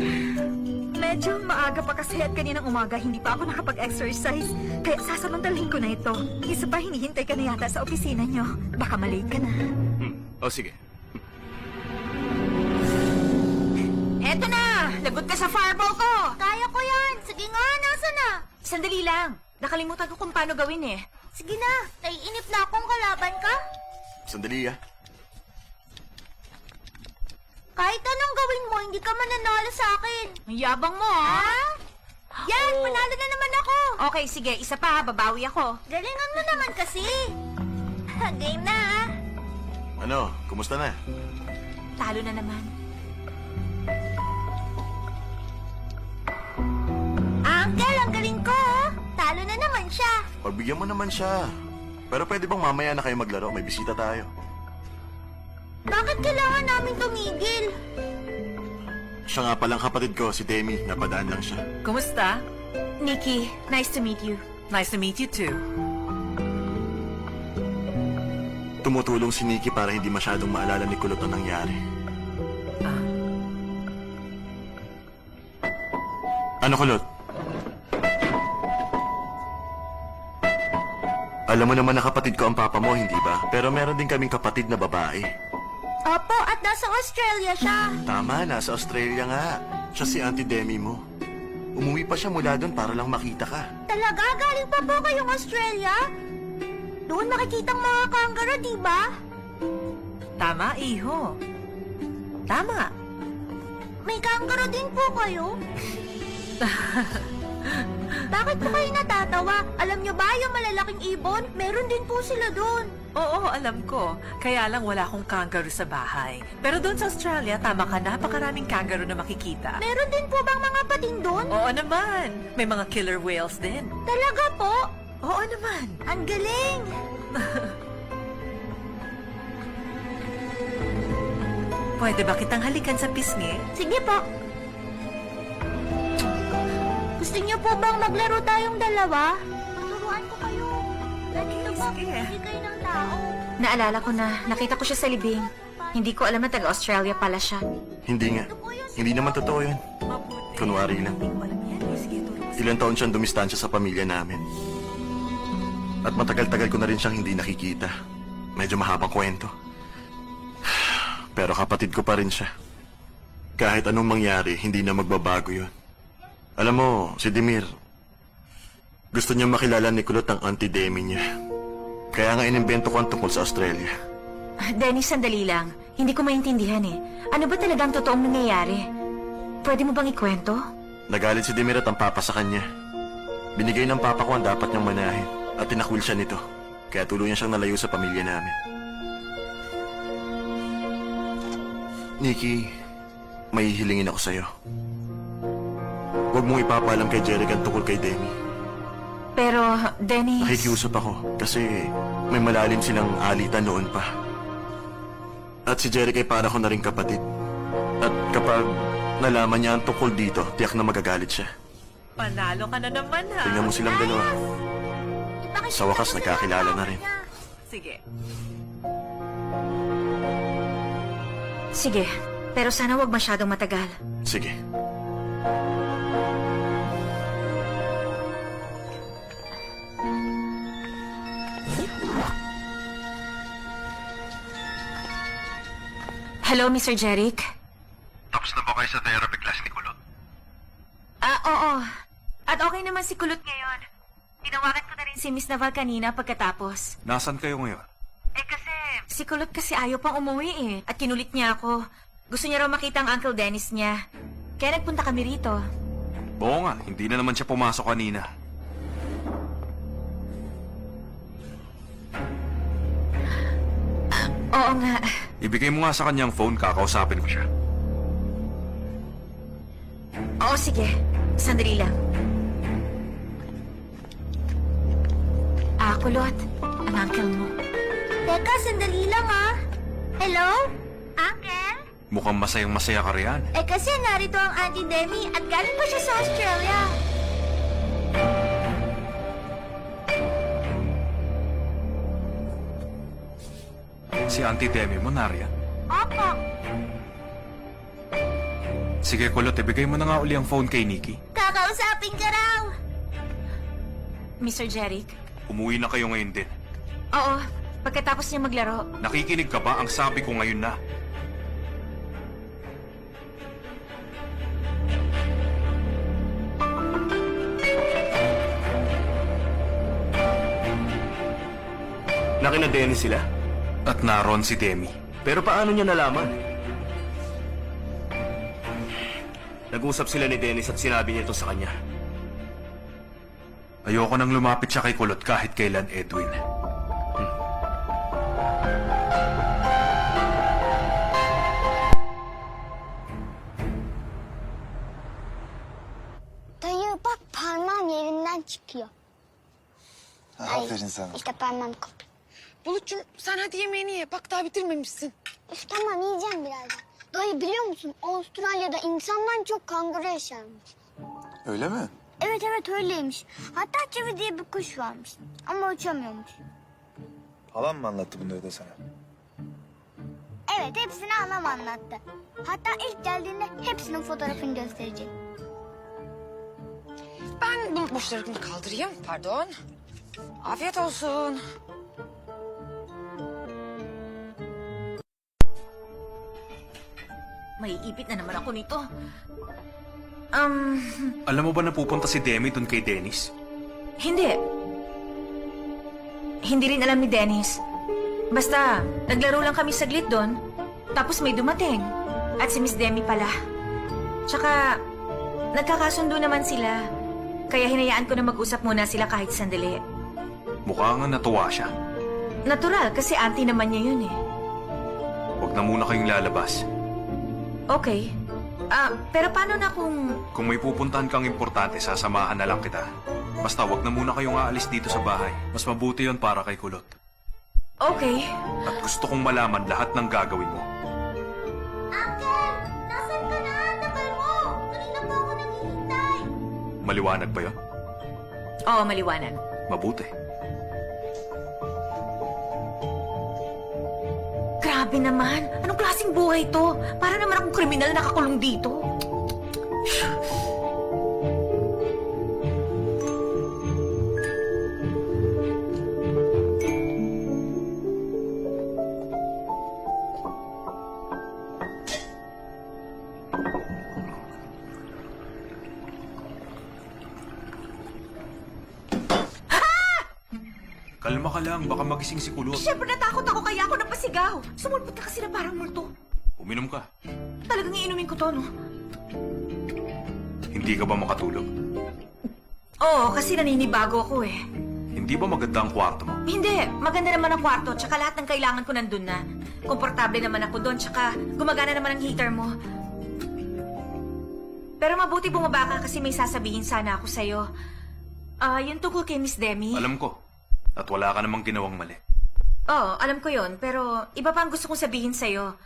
Medyo maaga pa kasi at kaninang umaga hindi pa ako nakapag-exercise. Kaya sasamantalahin ko na ito. Isa pa hinihintay ka na yata sa opisina niyo. Baka malate ka na. O sige. Eto na! Lagot ka sa fireball ko! Kaya ko yan! Sige nga, nasa na? Sandali lang. Nakalimutan ko kung paano gawin eh. Sige na, naiinip na akong kalaban ka. Sandali, ah. Kahit anong gawin mo, hindi ka mananalo sa akin. Ang yabang mo, ha? Yan, panalo na naman ako. Okay, sige, isa pa, babawi ako. Galingan mo naman kasi. Game na, ha? Ano, kumusta na? Talo na naman. Uncle, ang galing ko, oh. Talo na naman siya. Pagbigyan mo naman siya. Pero pwede bang mamaya na kayo maglaro? May bisita tayo. Bakit kailangan namin tumigil? Siya nga palang kapatid ko, si Demi. Napadaan lang siya. Kumusta? Nikki, nice to meet you. Nice to meet you too. Tumutulong si Nikki para hindi masyadong maalala ni Kulot ang nangyari. Ano, Kulot? Alam mo naman na kapatid ko ang papa mo, hindi ba? Pero meron din kaming kapatid na babae. Opo, at nasa Australia siya. Tama, nasa Australia nga. Siya si Auntie Demi mo. Umuwi pa siya mula doon para lang makita ka. Talaga? Galing pa po kayong Australia? Doon makikita ang mga kangaroo, di ba? Tama, iho. Tama. May kangaroo din po kayo? Bakit po kayo natatawa? Alam niyo ba yung malalaking ibon? Meron din po sila doon. Oo, alam ko. Kaya lang wala akong kangaroo sa bahay. Pero doon sa Australia, tama ka, napakaraming kangaroo na makikita. Meron din po bang mga pating doon? Oo naman. May mga killer whales din. Talaga po? Oo naman. Ang galing! Pwede ba kitang halikan sa pisngi? Sige po. Gusto niyo po bang maglaro tayong dalawa? Tuturuan ko Naalala ko na, nakita ko siya sa libing. Hindi ko alam na taga-Australia pala siya. Hindi nga. Hindi naman totoo yun. Kunwari lang. Ilang taon siyang dumistansya sa pamilya namin. At matagal-tagal ko na rin siyang hindi nakikita. Medyo mahabang kwento. Pero kapatid ko pa rin siya. Kahit anong mangyari, hindi na magbabago yun. Alam mo, si Demir, gusto niya makilala ni Kulot ang anti-demi niya. Kaya nga inimbento ko ang tungkol sa Australia. Dennis, sandali lang. Hindi ko maintindihan eh. Ano ba talagang totoong nangyayari? Pwede mo bang ikwento? Nagalit si Demir at ang papa sa kanya. Binigay ng papa ko ang dapat niyang manahin at tinakwil siya nito. Kaya tuluyan siyang nalayo sa pamilya namin. Nikki, may hihilingin ako sa'yo. Huwag mong ipapaalam kay Jeric ang tungkol kay Demi. Pero, Dennis... Nakikiusap ako kasi may malalim silang alitan noon pa. At si Jeric ay para ko na rin kapatid. At kapag nalaman niya ang tungkol dito, tiyak na magagalit siya. Panalo ka na naman, ha? Tingnan mo silang dalawa. Sa wakas, nagkakilala na rin. Sige. Sige, pero sana wag masyadong matagal. Sige. Hello, Mr. Jeric? Tapos na ba kayo sa therapy class ni Kulot? Oo. At okay naman si Kulot ngayon. Tinawagan ko na rin si Miss Naval kanina pagkatapos. Nasaan kayo ngayon? Kasi... Si Kulot kasi ayaw pang umuwi eh. At kinulit niya ako. Gusto niya raw makita ang Uncle Dennis niya. Kaya nagpunta kami rito. Oo nga, hindi na naman siya pumasok kanina. Oo nga. Ibigay mo nga sa kanyang phone, kakausapin ko siya. Oo, sige. Sandali lang. Kulot. Ang uncle mo. Teka, sandali lang Hello? Uncle? Mukhang masayang-masaya ka riyan. Kasi narito ang Auntie Demi at galing pa siya sa Australia. Si Auntie Demi mo nariyan. Opo. Sige, Kulot, ibigay mo na nga uli ang phone kay Nikki. Kakausapin ka raw. Mr. Jeric? Umuwi na kayo ngayon din. Oo. Pagkatapos niya maglaro. Nakikinig ka ba? Ang sabi ko ngayon na. Nakina Dennis sila? At naroon si Demi. Pero paano niya nalaman? Nag-usap sila ni Dennis at sinabi niya ito sa kanya. Ayoko nang lumapit siya kay Kulot kahit kailan, Edwin. Dayı bak parmağım yerinden çıkıyor. Aferin sana. İşte parmağım koptu. Bulut'cum sen hadi yemeğini ye. Bak daha bitirmemişsin. Üf tamam yiyeceğim birazdan. Dayı biliyor musun Avustralya'da insandan çok kanguru yaşarmış. Öyle mi? Evet öyleymiş. Hatta çivi diye bir kuş varmış. Ama uçamıyormuş. Halam mı anlattı bunları da sana? Evet hepsini anam anlattı. Hatta ilk geldiğinde hepsinin fotoğrafını gösterecek. Ben Bulut boşlarını kaldırayım. Pardon. Afiyet olsun. Maiipit na naman ako nito. Alam mo ba na pupunta si Demi dun kay Dennis? Hindi. Hindi rin alam ni Dennis. Basta, naglaro lang kami saglit doon. Tapos may dumating. At si Miss Demi pala. Tsaka, nagkakasundo naman sila. Kaya hinayaan ko na mag-usap muna sila kahit sandali. Mukha nga natuwa siya. Natural, kasi auntie naman niya yun eh. Huwag na muna kayong lalabas. Okay. Pero paano na kung... Kung may pupuntahan kang importante, sasamahan na lang kita. Basta wag na muna kayong aalis dito sa bahay. Mas mabuti yon para kay Kulot. Okay. At gusto kong malaman lahat ng gagawin mo. Uncle! Nasaan ka na? Tagal mo! Kanina pa ako naghihintay. Maliwanag ba yon? Oo, maliwanag. Mabuti. Grabe naman. Anong klaseng buhay to? Para naman akong kriminal na nakakulong dito. Kalma ka lang, baka magising si Kulot. Siyempre natakot ako kaya ako napasigaw. Sumulpot ka kasi na parang multo. Uminom ka. Talagang iinumin ko to, no? Hindi ka ba makatulog? Oo, kasi naninibago ako eh. Hindi ba maganda ang kwarto mo? Hindi, maganda naman ang kwarto, tsaka lahat ng kailangan ko nandun na. Komportable naman ako doon, tsaka gumagana naman ang heater mo. Pero mabuti bumaba ka kasi may sasabihin sana ako sa'yo. Yung tungkol kay Miss Demi. Alam ko. At wala ka namang ginawang mali. Oo, alam ko yon, pero iba pa ang gusto kong sabihin sa'yo.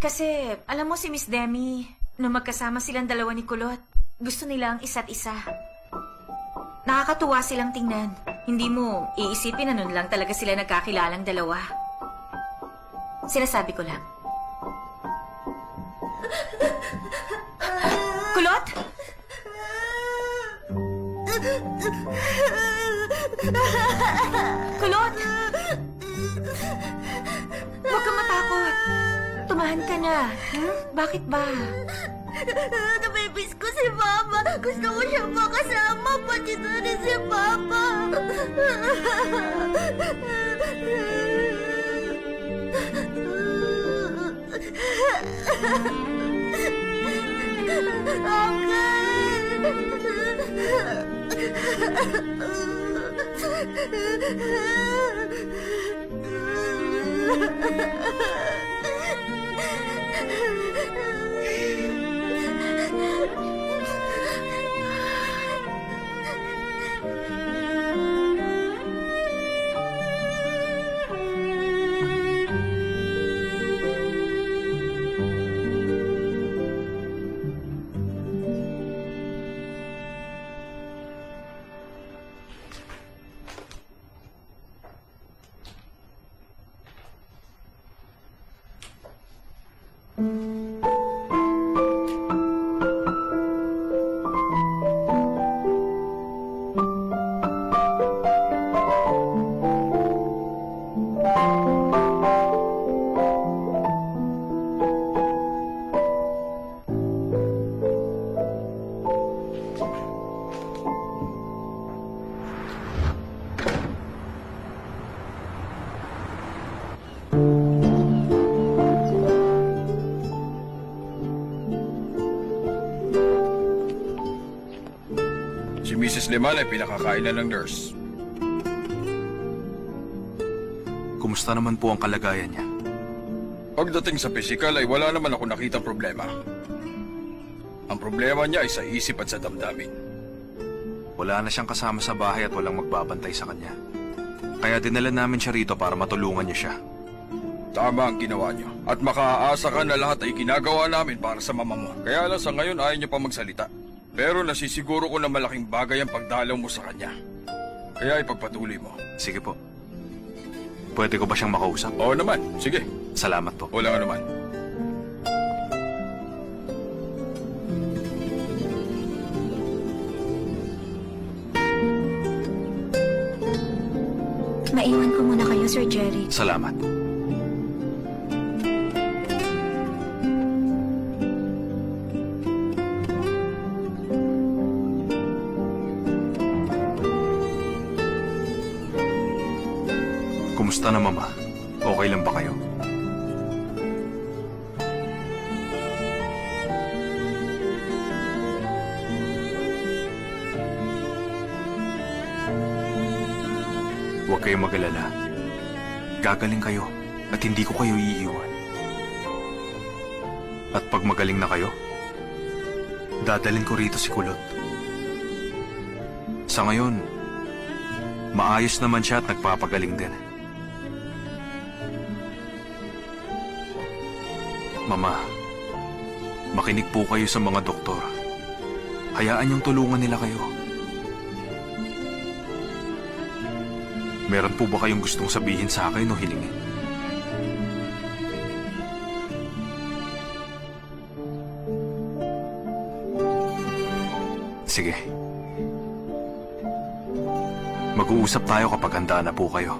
Kasi, alam mo si Miss Demi, nung magkasama silang dalawa ni Kulot, gusto nila ang isa't isa. Nakakatuwa silang tingnan. Hindi mo iisipin na nun lang talaga sila nagkakilalang dalawa. Sinasabi ko lang. Kulot? Kulot! Huwag kang matakot. Tumahan ka na. Bakit ba? Namimiss ko si Mama. Gusto ko siya makasama. Pati na rin si Mama. Si Mrs. Liman ay pinakakain na ng nurse. Kumusta naman po ang kalagayan niya? Pagdating sa physical ay wala naman ako nakitang problema. Ang problema niya ay sa isip at sa damdamin. Wala na siyang kasama sa bahay at walang magbabantay sa kanya. Kaya dinala namin siya rito para matulungan niyo siya. Tama ang ginawa niyo. At makaaasa ka na lahat ay ginagawa namin para sa mama mo. Kaya lang sa ngayon ayaw niyo pa magsalita. Pero nasisiguro ko na malaking bagay ang pagdalaw mo sa kanya. Kaya ipagpatuloy mo. Sige po. Pwede ko ba siyang makausap? Oo naman. Sige. Salamat po. Wala nga naman. Maiwan ko muna kayo, Sir Jerry. Salamat. Kumusta na, Mama? Okay lang ba kayo? Huwag kayong mag-alala. Gagaling kayo at hindi ko kayo iiwan. At pag magaling na kayo, dadalhin ko rito si Kulot. Sa ngayon, maayos naman siya at nagpapagaling din. Mama, makinig po kayo sa mga doktor. Hayaan niyong tulungan nila kayo. Meron po ba kayong gustong sabihin sa akin o hilingin? Sige. Mag-uusap tayo kapag handa na po kayo.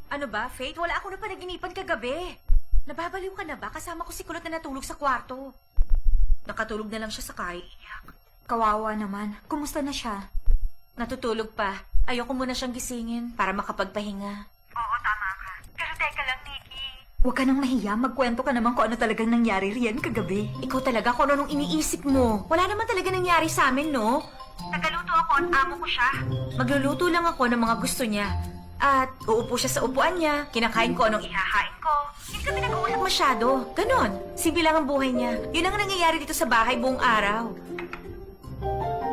Ano ba, Faith? Wala ako na panaginipan kagabi. Nababaliw ka na ba? Kasama ko si Kulot na natulog sa kwarto. Nakatulog na lang siya sa kaiyak. Kawawa naman. Kumusta na siya? Natutulog pa. Ayoko muna siyang gisingin para makapagpahinga. Oo, tama ka. Pero teka lang, Nikki. Huwag ka nang mahiya. Magkwento ka naman kung ano talagang nangyari riyan kagabi. Ikaw talaga kung anong iniisip mo. Wala naman talaga nangyari sa amin, no? Nagaluto ako at amo ko siya. Magluluto lang ako ng mga gusto niya. At uupo siya sa upuan niya, kinakain ko anong ihahain ko. Hindi kami nag-uusap masyado. Ganon. Simple lang ang buhay niya. Yun ang nangyayari dito sa bahay buong araw.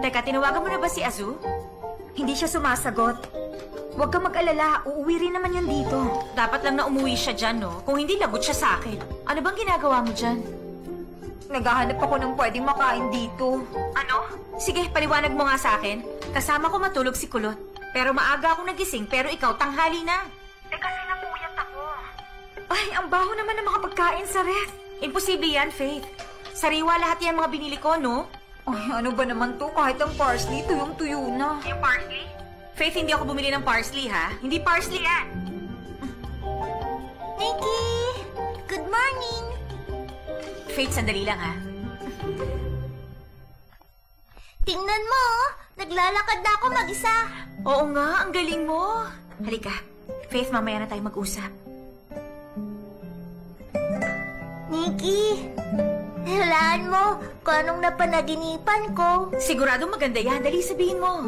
Teka, tinawagan mo na ba si Azu? Hindi siya sumasagot. Huwag kang mag-alala. Uuwi rin naman yan dito. Dapat lang na umuwi siya dyan, no? Kung hindi, lagot siya sa akin. Ano bang ginagawa mo dyan? Naghahanap ako ng pwedeng makain dito. Ano? Sige, paliwanag mo nga sa akin. Kasama ko matulog si Kulot. Pero maaga ako nagising, pero ikaw tanghali na. Kasi napuyat ako. Ay, ang baho naman na makapagkain sa ref. Imposible yan, Faith. Sariwa lahat yan mga binili ko, no? Ay, ano ba naman to? Kahit ang parsley, tuyong-tuyo na. Yung parsley? Faith, hindi ako bumili ng parsley, ha? Hindi parsley yan. Nikki! Good morning! Faith, sandali lang, ha? Tingnan mo, naglalakad na ako mag-isa. Oo nga, ang galing mo. Halika. Faith, mamaya na tayo mag-usap. Nikki, hulaan mo kung anong napanaginipan ko. Siguradong maganda yan. Dali, sabihin mo.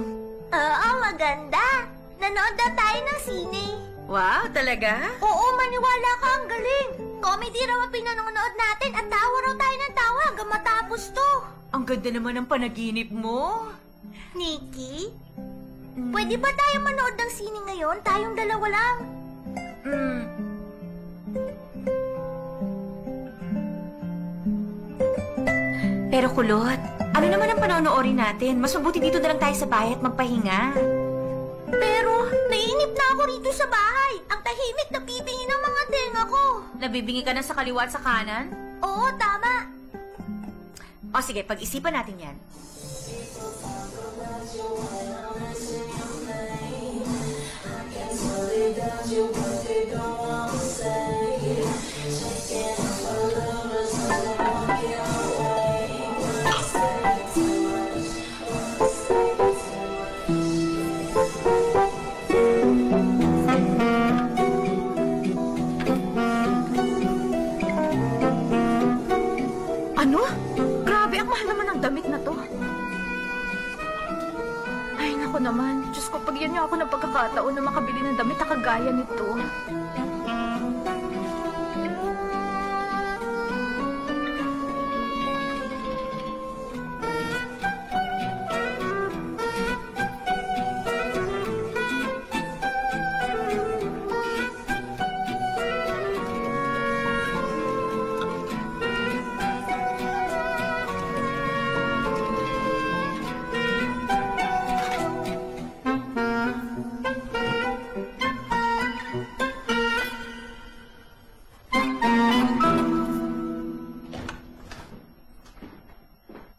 Oo, maganda. Nanood na tayo ng sine. Wow, talaga? Oo, maniwala ka, ang galing. Comedy raw ang pinanonood natin at tawa raw tayo ng tawa hanggang matapos to. Ang ganda naman ng panaginip mo. Nikki, pwede ba tayo manood ng sine ngayon? Tayong dalawa lang. Pero Kulot, ano naman ang panonoorin natin? Mas mabuti dito na lang tayo sa bahay at magpahinga. Pero, naiinip na ako rito sa bahay. Ang tahimik na pipingi ng mga tenga ko. Nabibingi ka na sa kaliwa at sa kanan? Oo, tama. O sige, pag-isipan natin yan. Ano? Grabe, ang mahal naman ng damit na to. Ay, naku naman. Diyos ko, pag yan niyo ako ng pagkakataon na makabili ng damit na kagaya nito.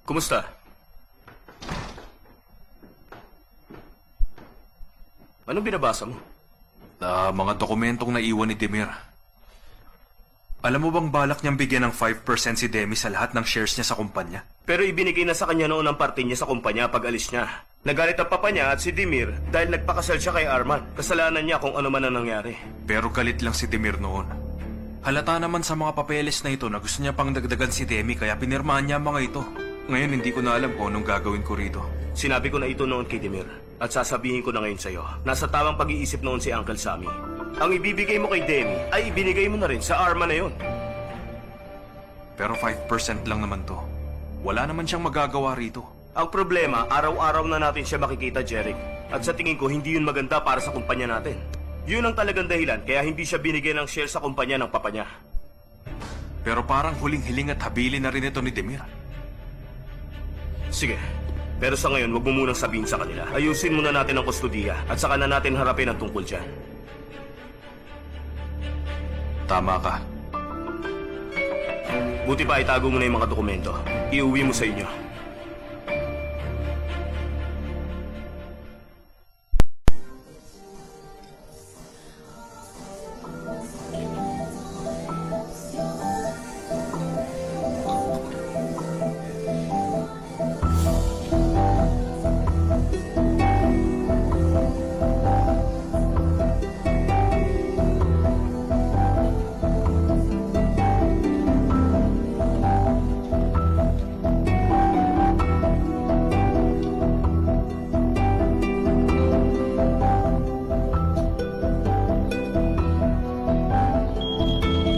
Kumusta? Anong binabasa mo? Mga dokumentong naiwan ni Demir. Alam mo bang balak niyang bigyan ng 5% si Demi sa lahat ng shares niya sa kumpanya? Pero ibinigay na sa kanya noon ang parte niya sa kumpanya pag alis niya. Nagalit ang papa niya at si Demir dahil nagpakasal siya kay Arman. Kasalanan niya kung ano man ang nangyari. Pero galit lang si Demir noon. Halata naman sa mga papeles na ito na gusto niya pang dagdagan si Demi kaya pinirmahan niya ang mga ito. Ngayon hindi ko na alam kung anong gagawin ko rito. Sinabi ko na ito noon kay Demir at sasabihin ko na ngayon sa'yo. Nasa tamang pag-iisip noon si Uncle Sammy. Ang ibibigay mo kay Demi ay ibinigay mo na rin sa Arman na yon. Pero 5% lang naman to. Wala naman siyang magagawa rito. Ang problema, araw-araw na natin siya makikita, Jeric. At sa tingin ko, hindi yun maganda para sa kumpanya natin. Yun ang talagang dahilan kaya hindi siya binigyan ng share sa kumpanya ng papa niya. Pero parang huling-hiling at habilin na rin ito ni Demir. Sige. Pero sa ngayon, wag mo munang sabihin sa kanila. Ayusin muna natin ang kustudiya at saka na natin harapin ang tungkol dyan. Tama ka. Buti pa itago mo na yung mga dokumento. Iuwi mo sa inyo.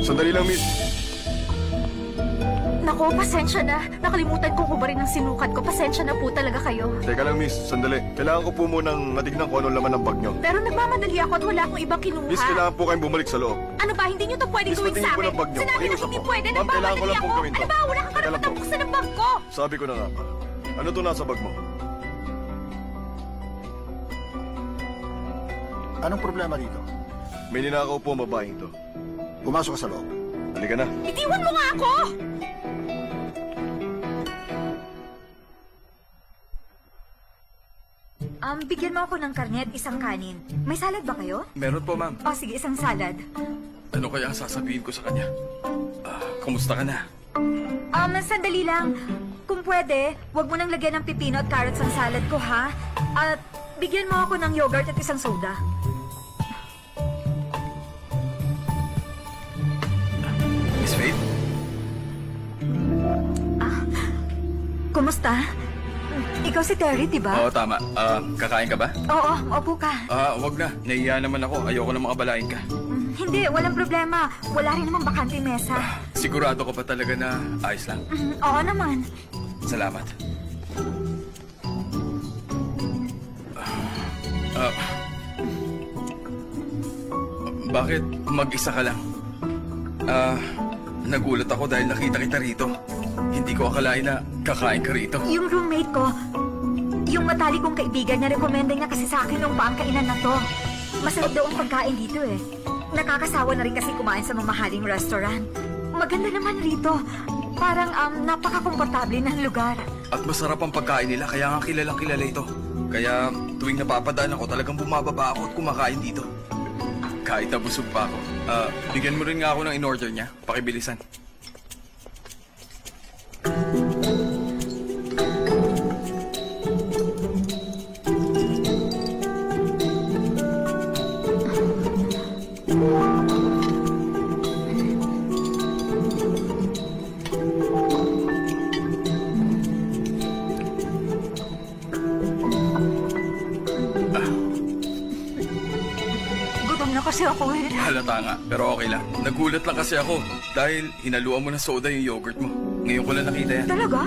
Sandali lang, miss. Nako, pasensya na. Nakalimutan kong hubarin ang sinukat ko. Pasensya na po talaga kayo. Teka lang, miss. Sandali. Kailangan ko po munang matignan kung anong laman ng bag nyo. Pero nagmamadali ako at wala akong ibang kinuha. Miss, kailangan po kayong bumalik sa loob. Ano ba, hindi nyo to pwedeng Miss, gawin patingin sa po akin? ng bag nyo. Sinabi na Pakiusap hindi po. pwede. Ma'am, kailangan ko Nagmamadali lang ako. pong gawin to. Ano ba, wala kang Teka lang karapatang po. buksan ang bag ko. Sabi ko na nga pa. Ano to nasa bag mo? Anong problema dito? May ninakaw po ang babaeng to. Pumasok ka sa loob. Halika na. Itiwan mo nga ako! Bigyan mo ako ng karne at isang kanin. May salad ba kayo? Meron po, ma'am. O sige, isang salad. Ano kaya ang sasabihin ko sa kanya? Kumusta ka na? Sandali lang. Kung pwede, wag mo nang lagyan ng pipino at carrots ang salad ko, ha? At bigyan mo ako ng yogurt at isang soda. Miss Faith? Kumusta? Ikaw si Terry, di ba? Oo, tama. Kakain ka ba? Oo, upo ka. Wag na. Nahiya naman ako. Ayoko na makabalain ka. Hindi, walang problema. Wala rin namang bakante mesa. Sigurado ka pa talaga na ayos lang. Oo naman. Salamat. Bakit mag-isa ka lang? Nagulat ako dahil nakita kita rito. Hindi ko akalain na kakain ka rito. Yung roommate ko, yung matalik kong kaibigan niya, rekomenda niya kasi sa akin nung paangkainan na to. Masarap daw ang pagkain dito eh. Nakakasawa na rin kasi kumain sa mamahaling restaurant. Maganda naman rito. Parang napaka-komportable ng lugar. At masarap ang pagkain nila, kaya nga kilalang kilala ito. Kaya tuwing napapadaan ako, talagang bumababa ako at kumakain dito. Kahit nabusog pa ako. Bigyan mo rin nga ako ng in-order niya. Pakibilisan. Gutom na kasi ako eh. Halata nga, pero okay lang. Nagulat lang kasi ako dahil hinaluan mo ng soda yung yogurt mo. Ngayon ko lang nakita yan. Talaga?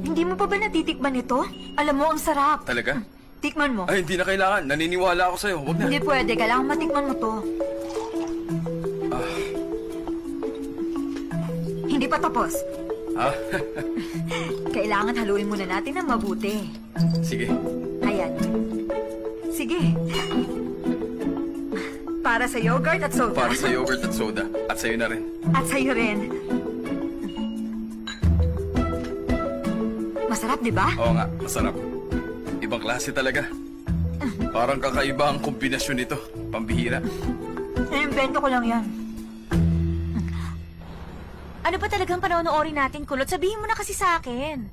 Hindi mo pa ba natitikman ito? Alam mo, ang sarap. Talaga? Tikman mo. Ay, hindi na kailangan. Naniniwala ako sa'yo. Huwag na. Hindi pwede. Kailangan matikman mo to. Hindi pa tapos. Ha? Kailangan haluin muna natin ng mabuti. Sige. Ayan. Sige. Para sa yogurt at soda. Para sa yogurt at soda. At sa'yo na rin. At sa'yo rin. Masarap, di ba? Oo nga, masarap. Ibang klase talaga. Parang kakaiba ang kombinasyon nito. Pambihira. Naimbento ko lang yan. Ano pa talagang panonoorin natin, Kulot? Sabihin mo na kasi sa akin.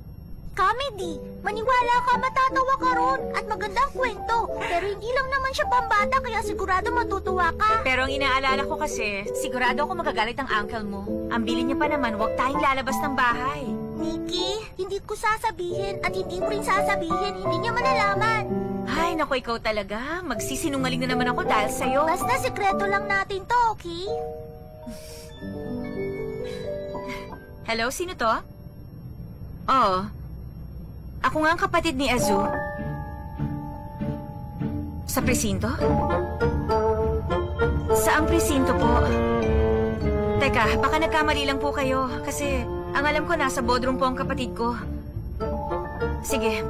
Comedy. Maniwala ka, matatawa ka ron. At magandang kwento. Pero hindi lang naman siya pambata, kaya sigurado matutuwa ka. Pero ang inaalala ko kasi, sigurado ako magagalit ang uncle mo. Ang bilin niya pa naman, huwag tayong lalabas ng bahay. Nikki, hindi ko sasabihin at hindi mo rin sasabihin. Hindi niya malalaman. Ay, naku, ikaw talaga. Magsisinungaling na naman ako dahil sa'yo. Basta sikreto lang natin to, okay? Hello, sino to? Oo. Ako nga ang kapatid ni Azu. Sa presinto? Saang presinto po? Teka, baka nagkamali lang po kayo. Kasi ang alam ko nasa boardroom po ang kapatid ko. Sige.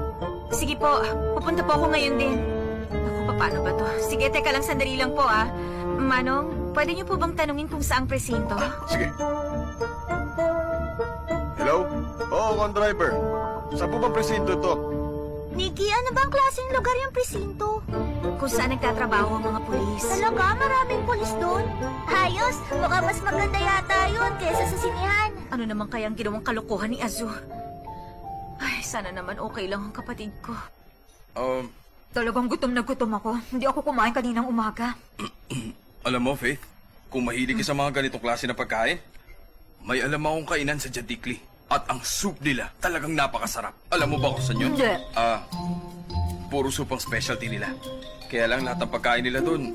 Sige po. Pupunta po ako ngayon din. Naku, paano ba to? Sige, teka lang, sandali lang po ah. Manong, pwede niyo po bang tanungin kung saang presinto? Sige. Oo, driver. Saan po bang presinto to? Nikki, ano bang klaseng lugar yung presinto? Kung saan nagtatrabaho ang mga pulis. Talaga, maraming pulis doon. Ayos, mukhang mas maganda yata yun kaysa sa sinihan. Ano naman kaya ang ginawang kalokohan ni Azu? Ay, sana naman okay lang ang kapatid ko. Talagang gutom na gutom ako. Hindi ako kumain kaninang umaga. Alam mo, Faith, kung mahilig ka sa mga ganitong klase na pagkain, may alam akong kainan sa Jadikli. At ang soup nila talagang napakasarap. Alam mo ba kung saan yun? Hindi. Puro soup ang specialty nila. Kaya lang lahat ng pagkain nila dun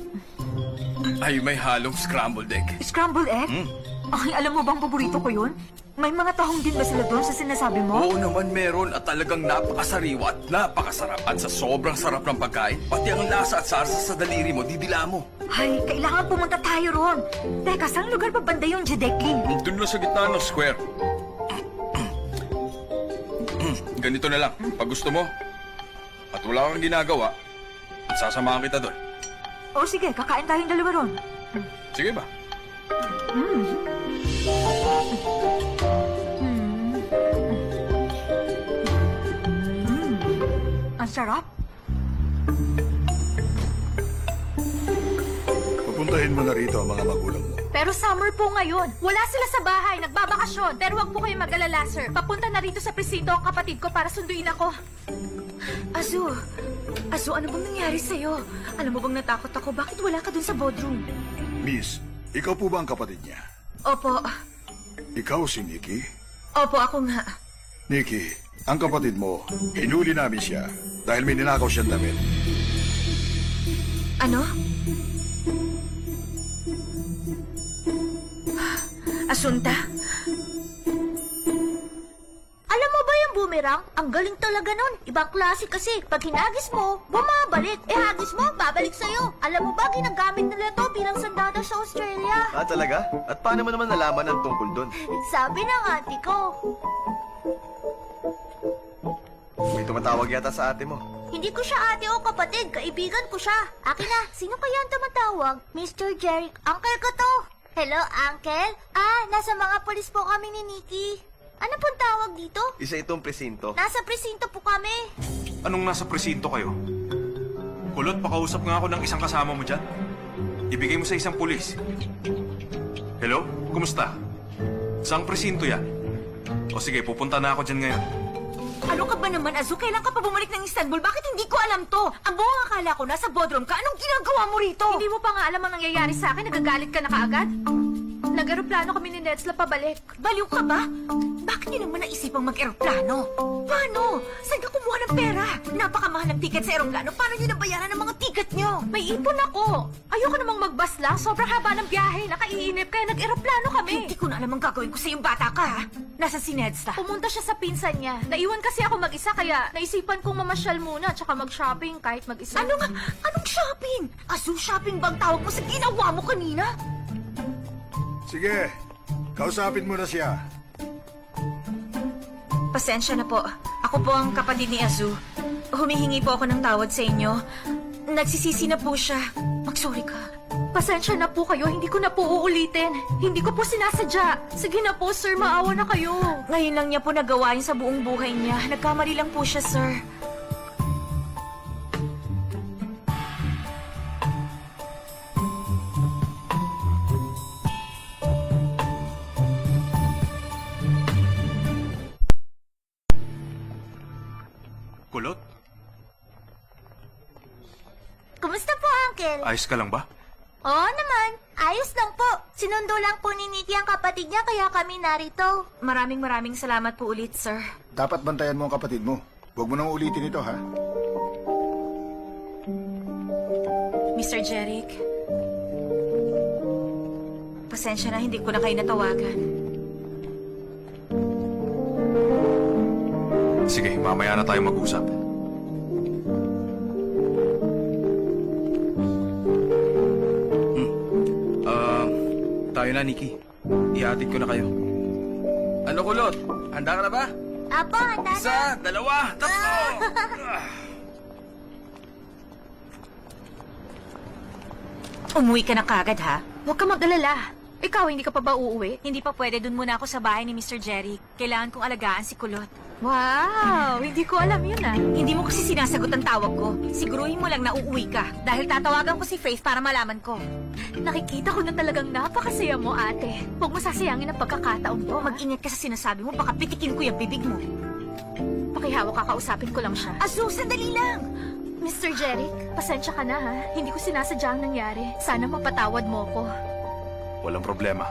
ay may halong scrambled egg. Scrambled egg? Ay, alam mo bang paborito ko yun? May mga tahong din ba sila doon sa sinasabi mo? Oo naman meron at talagang napakasariwa at napakasarap. At sa sobrang sarap ng pagkain, pati ang lasa at sarsa sa daliri mo, didila mo. Ay, kailangan pumunta tayo ron. Teka, saan lugar pa banda yung Jadekli? Doon lang sa gitna ng square. Ganito na lang, pag gusto mo, at wala kang ginagawa, sasamahan kita doon. O sige, kakain tayong dalawa ron. Sige ba? Ang sarap. Pupuntahin mo na rito ang mga magulang mo. Pero summer po ngayon. Wala sila sa bahay, nagbabakasyon. Pero wag po kayong mag-alala, sir. Papunta na rito sa presinto ang kapatid ko para sunduin ako. Azu, ano bang nangyari sa'yo? Alam mo bang natakot ako? Bakit wala ka dun sa boardroom? Miss, ikaw po ba ang kapatid niya? Opo. Ikaw si Nikki? Opo, ako nga. Nikki, ang kapatid mo, hinuli namin siya dahil may ninakaw siyang damit. Ano? Asunta? Alam mo ba yung boomerang? Ang galing talaga nun. Ibang klase kasi. Pag hinagis mo, bumabalik. Hagis mo, babalik sa'yo. Alam mo ba, ginagamit nila to bilang sandata sa Australia. Ah, talaga? At paano mo naman nalaman ang tungkol doon? Sabi ng auntie ko. May tumatawag yata sa ate mo. Hindi ko siya ate o kapatid, kaibigan ko siya. Akin na, sino kaya ang tumatawag? Mr. Jeric, uncle ko to. Hello, uncle? Nasa mga polis po kami ni Nikki. Ano pong tawag dito? Isa itong presinto. Nasa presinto po kami. Anong nasa presinto kayo? Kulot, pakausap nga ako ng isang kasama mo dyan. Ibigay mo sa isang pulis. Hello? Kumusta? Saang presinto yan? O sige, pupunta na ako dyan ngayon. Ano ka ba naman, Azu? Kailan ka pa bumalik ng Istanbul? Bakit hindi ko alam to? Ang buong akala ko nasa boardroom ka. Anong ginagawa mo rito? Hindi mo pa nga alam ang nangyayari sa akin. Nagagalit ka na kaagad? Nag-aeroplano kami ni Netzla pabalik. Baliw ka ba? Bakit niyo naman naisipang mag-aeroplano? Paano? Saan ka kumuha ng pera? Napakamahal ng ticket sa aeroplano. Paano niyo nabayaran ang mga ticket niyo? May ipon ako. Ayoko namang mag-bus lang. Sobrang haba ng biyahe. Nakaiinip kaya nag-aeroplano kami. Hindi ko na alam ang gagawin ko sa yung bata ka, ha? Nasa si Netzla. Pumunta siya sa pinsan niya. Naiwan kasi ako mag-isa kaya naisipan kong mamasyal muna tsaka mag-shopping kahit mag-isa. Ano nga? Anong shopping? Azu, shopping bang tawag mo sa ginawa mo kanina? Sige, kausapin mo na siya. Pasensya na po. Ako po ang kapatid ni Azu. Humihingi po ako ng tawad sa inyo. Nagsisisi na po siya. Mag-sorry ka. Pasensya na po kayo. Hindi ko na po uulitin. Hindi ko po sinasadya. Sige na po, sir. Maawa na kayo. Ngayon lang niya po nagawa yun sa buong buhay niya. Nagkamali lang po siya, sir. Kulot, Kumusta po, uncle? ayos ka lang ba? Oo naman. Ayos lang po. Sinundo lang po ni Nikki ang kapatid niya kaya kami narito. Maraming salamat po ulit, sir. Dapat bantayan mo ang kapatid mo. Huwag mo nang ulitin ito, ha? Mr. Jeric, pasensya na hindi ko na kayo natawagan. Sige, mamaya na tayo mag-usap. Tayo na, Nikki. Ihatid ko na kayo. Ano, Kulot? Handa ka na ba? Apo, handa na. Isa, dalawa, tatlo! Umuwi ka na kagad, ha? Huwag ka mag-alala. Ikaw, hindi ka pa ba uuwi? Hindi pa pwede, dun muna ako sa bahay ni Mr. Jerry. Kailangan kong alagaan si Kulot. Wow! Hindi ko alam yun ah. Hindi mo kasi sinasagot ang tawag ko. Siguruhin mo lang na uuwi ka. Dahil tatawagan ko si Faith para malaman ko. Nakikita ko na talagang napakasaya mo, ate. Huwag mo sasayangin ang pagkakataon to. Mag-ingat ka sa sinasabi mo, baka pitikin ko yung bibig mo. Pakihawak, kakausapin ko lang siya. Azu, sandali lang! Mr. Jeric, pasensya ka na ha. Hindi ko sinasadya ang nangyari. Sana mapatawad mo ko. Walang problema.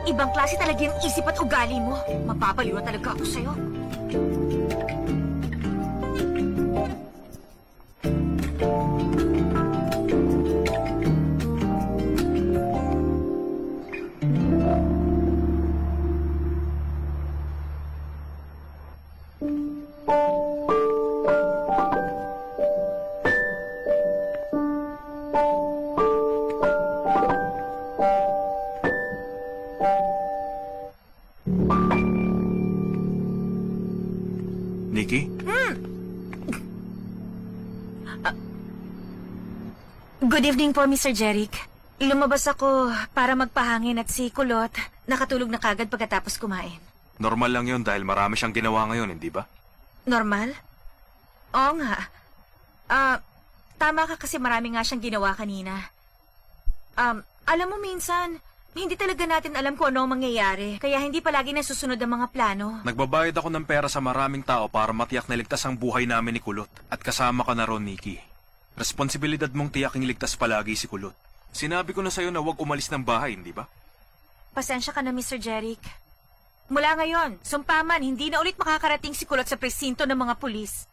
Ibang klase talaga yung isip at ugali mo. Mapapaliw na talaga ako sa'yo. Nikki? Good evening po, Mr. Jeric. Lumabas ako para magpahangin at si Kulot nakatulog na kagad pagkatapos kumain. Normal lang yun dahil marami siyang ginawa ngayon, hindi ba? Normal? Oo nga. Tama ka kasi marami nga siyang ginawa kanina. Alam mo minsan, hindi talaga natin alam kung ano ang mangyayari, kaya hindi palagi nasusunod ang mga plano. Nagbabayad ako ng pera sa maraming tao para matiyak na ligtas ang buhay namin ni Kulot. At kasama ka na ron, Nikki. Responsibilidad mong tiyaking ligtas palagi si Kulot. Sinabi ko na sa'yo na huwag umalis ng bahay, hindi ba? Pasensya ka na, Mr. Jeric. Mula ngayon, sumpaman, hindi na ulit makakarating si Kulot sa presinto ng mga pulis.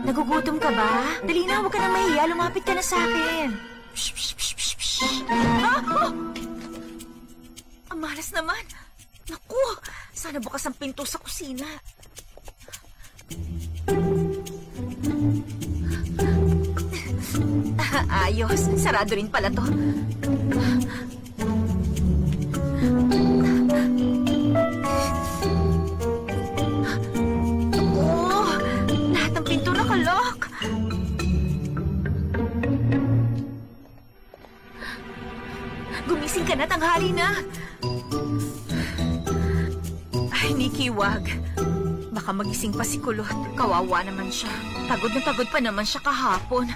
Nagugutom ka ba? Dali na, huwag ka na mahiya. Lumapit ka na sa akin. Ang malas naman. Naku, sana bukas ang pinto sa kusina. Ayos, sarado rin pala to. Lahat ng pinto nakalock. Gumising ka na, tanghali na. Ay, Nikki, wag. Baka magising pa si Kulot. Kawawa naman siya. Pagod na pagod pa naman siya kahapon.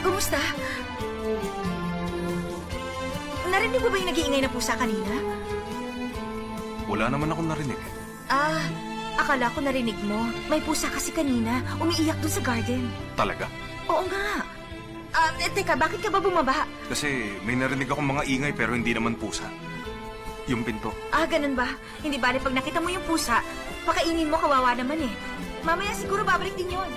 Kumusta? Narinig mo ba yung nag-iingay na pusa kanina? Wala naman akong narinig. Akala ko narinig mo. May pusa kasi kanina. Umiiyak dun sa garden. Talaga? Oo nga. Teka, bakit ka ba bumaba? Kasi may narinig akong mga ingay pero hindi naman pusa. Yung pinto. Ganun ba? Hindi bale pag nakita mo yung pusa, pakainin mo, kawawa naman eh. Mamaya siguro babalik din yun.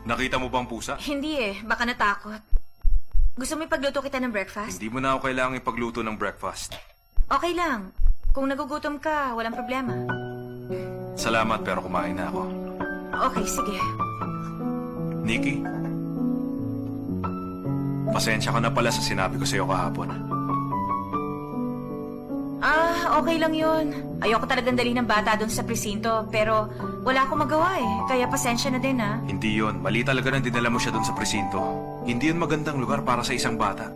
Nakita mo ba ang pusa? Hindi eh, baka natakot. Gusto mo ipagluto kita ng breakfast? Hindi mo na ako kailangang ipagluto ng breakfast. Okay lang. Kung nagugutom ka, walang problema. Salamat pero kumain na ako. Okay, sige. Nikki? Pasensya ka na pala sa sinabi ko sa'yo kahapon. Okay lang yun. Ayoko talagang dali ng bata doon sa presinto, pero wala akong magawa eh. Kaya pasensya na din, ha? Hindi yon. Mali talaga nang dinala mo siya doon sa presinto. Hindi yun magandang lugar para sa isang bata.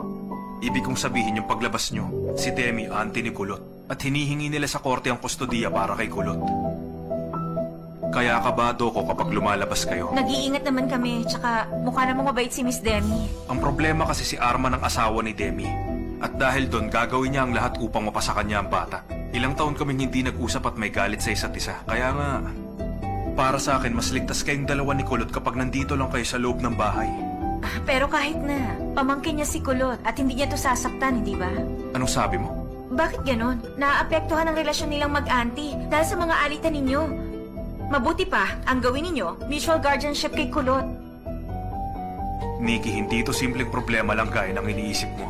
Ibig kong sabihin yung paglabas nyo, si Demi, auntie ni Kulot. At hinihingi nila sa korte ang kustodiya para kay Kulot. Kaya kabado ko kapag lumalabas kayo. Nag-iingat naman kami, tsaka mukha namang mabait si Miss Demi. Ang problema kasi si Arman ang asawa ni Demi. At dahil doon, gagawin niya ang lahat upang mapasa kanya ang bata. Ilang taon kaming hindi nag-usap at may galit sa isa't isa. Kaya nga, para sa akin, mas ligtas kayong dalawa ni Kulot kapag nandito lang kayo sa loob ng bahay. Pero kahit na, pamangkin niya si Kulot at hindi niya to sasaktan, hindi ba? Anong sabi mo? Bakit ganon? Naaapektuhan ang relasyon nilang mag-auntie dahil sa mga alitan ninyo. Mabuti pa, ang gawin ninyo, mutual guardianship kay Kulot. Nikki, hindi ito simpleng problema lang gaya ng iniisip mo.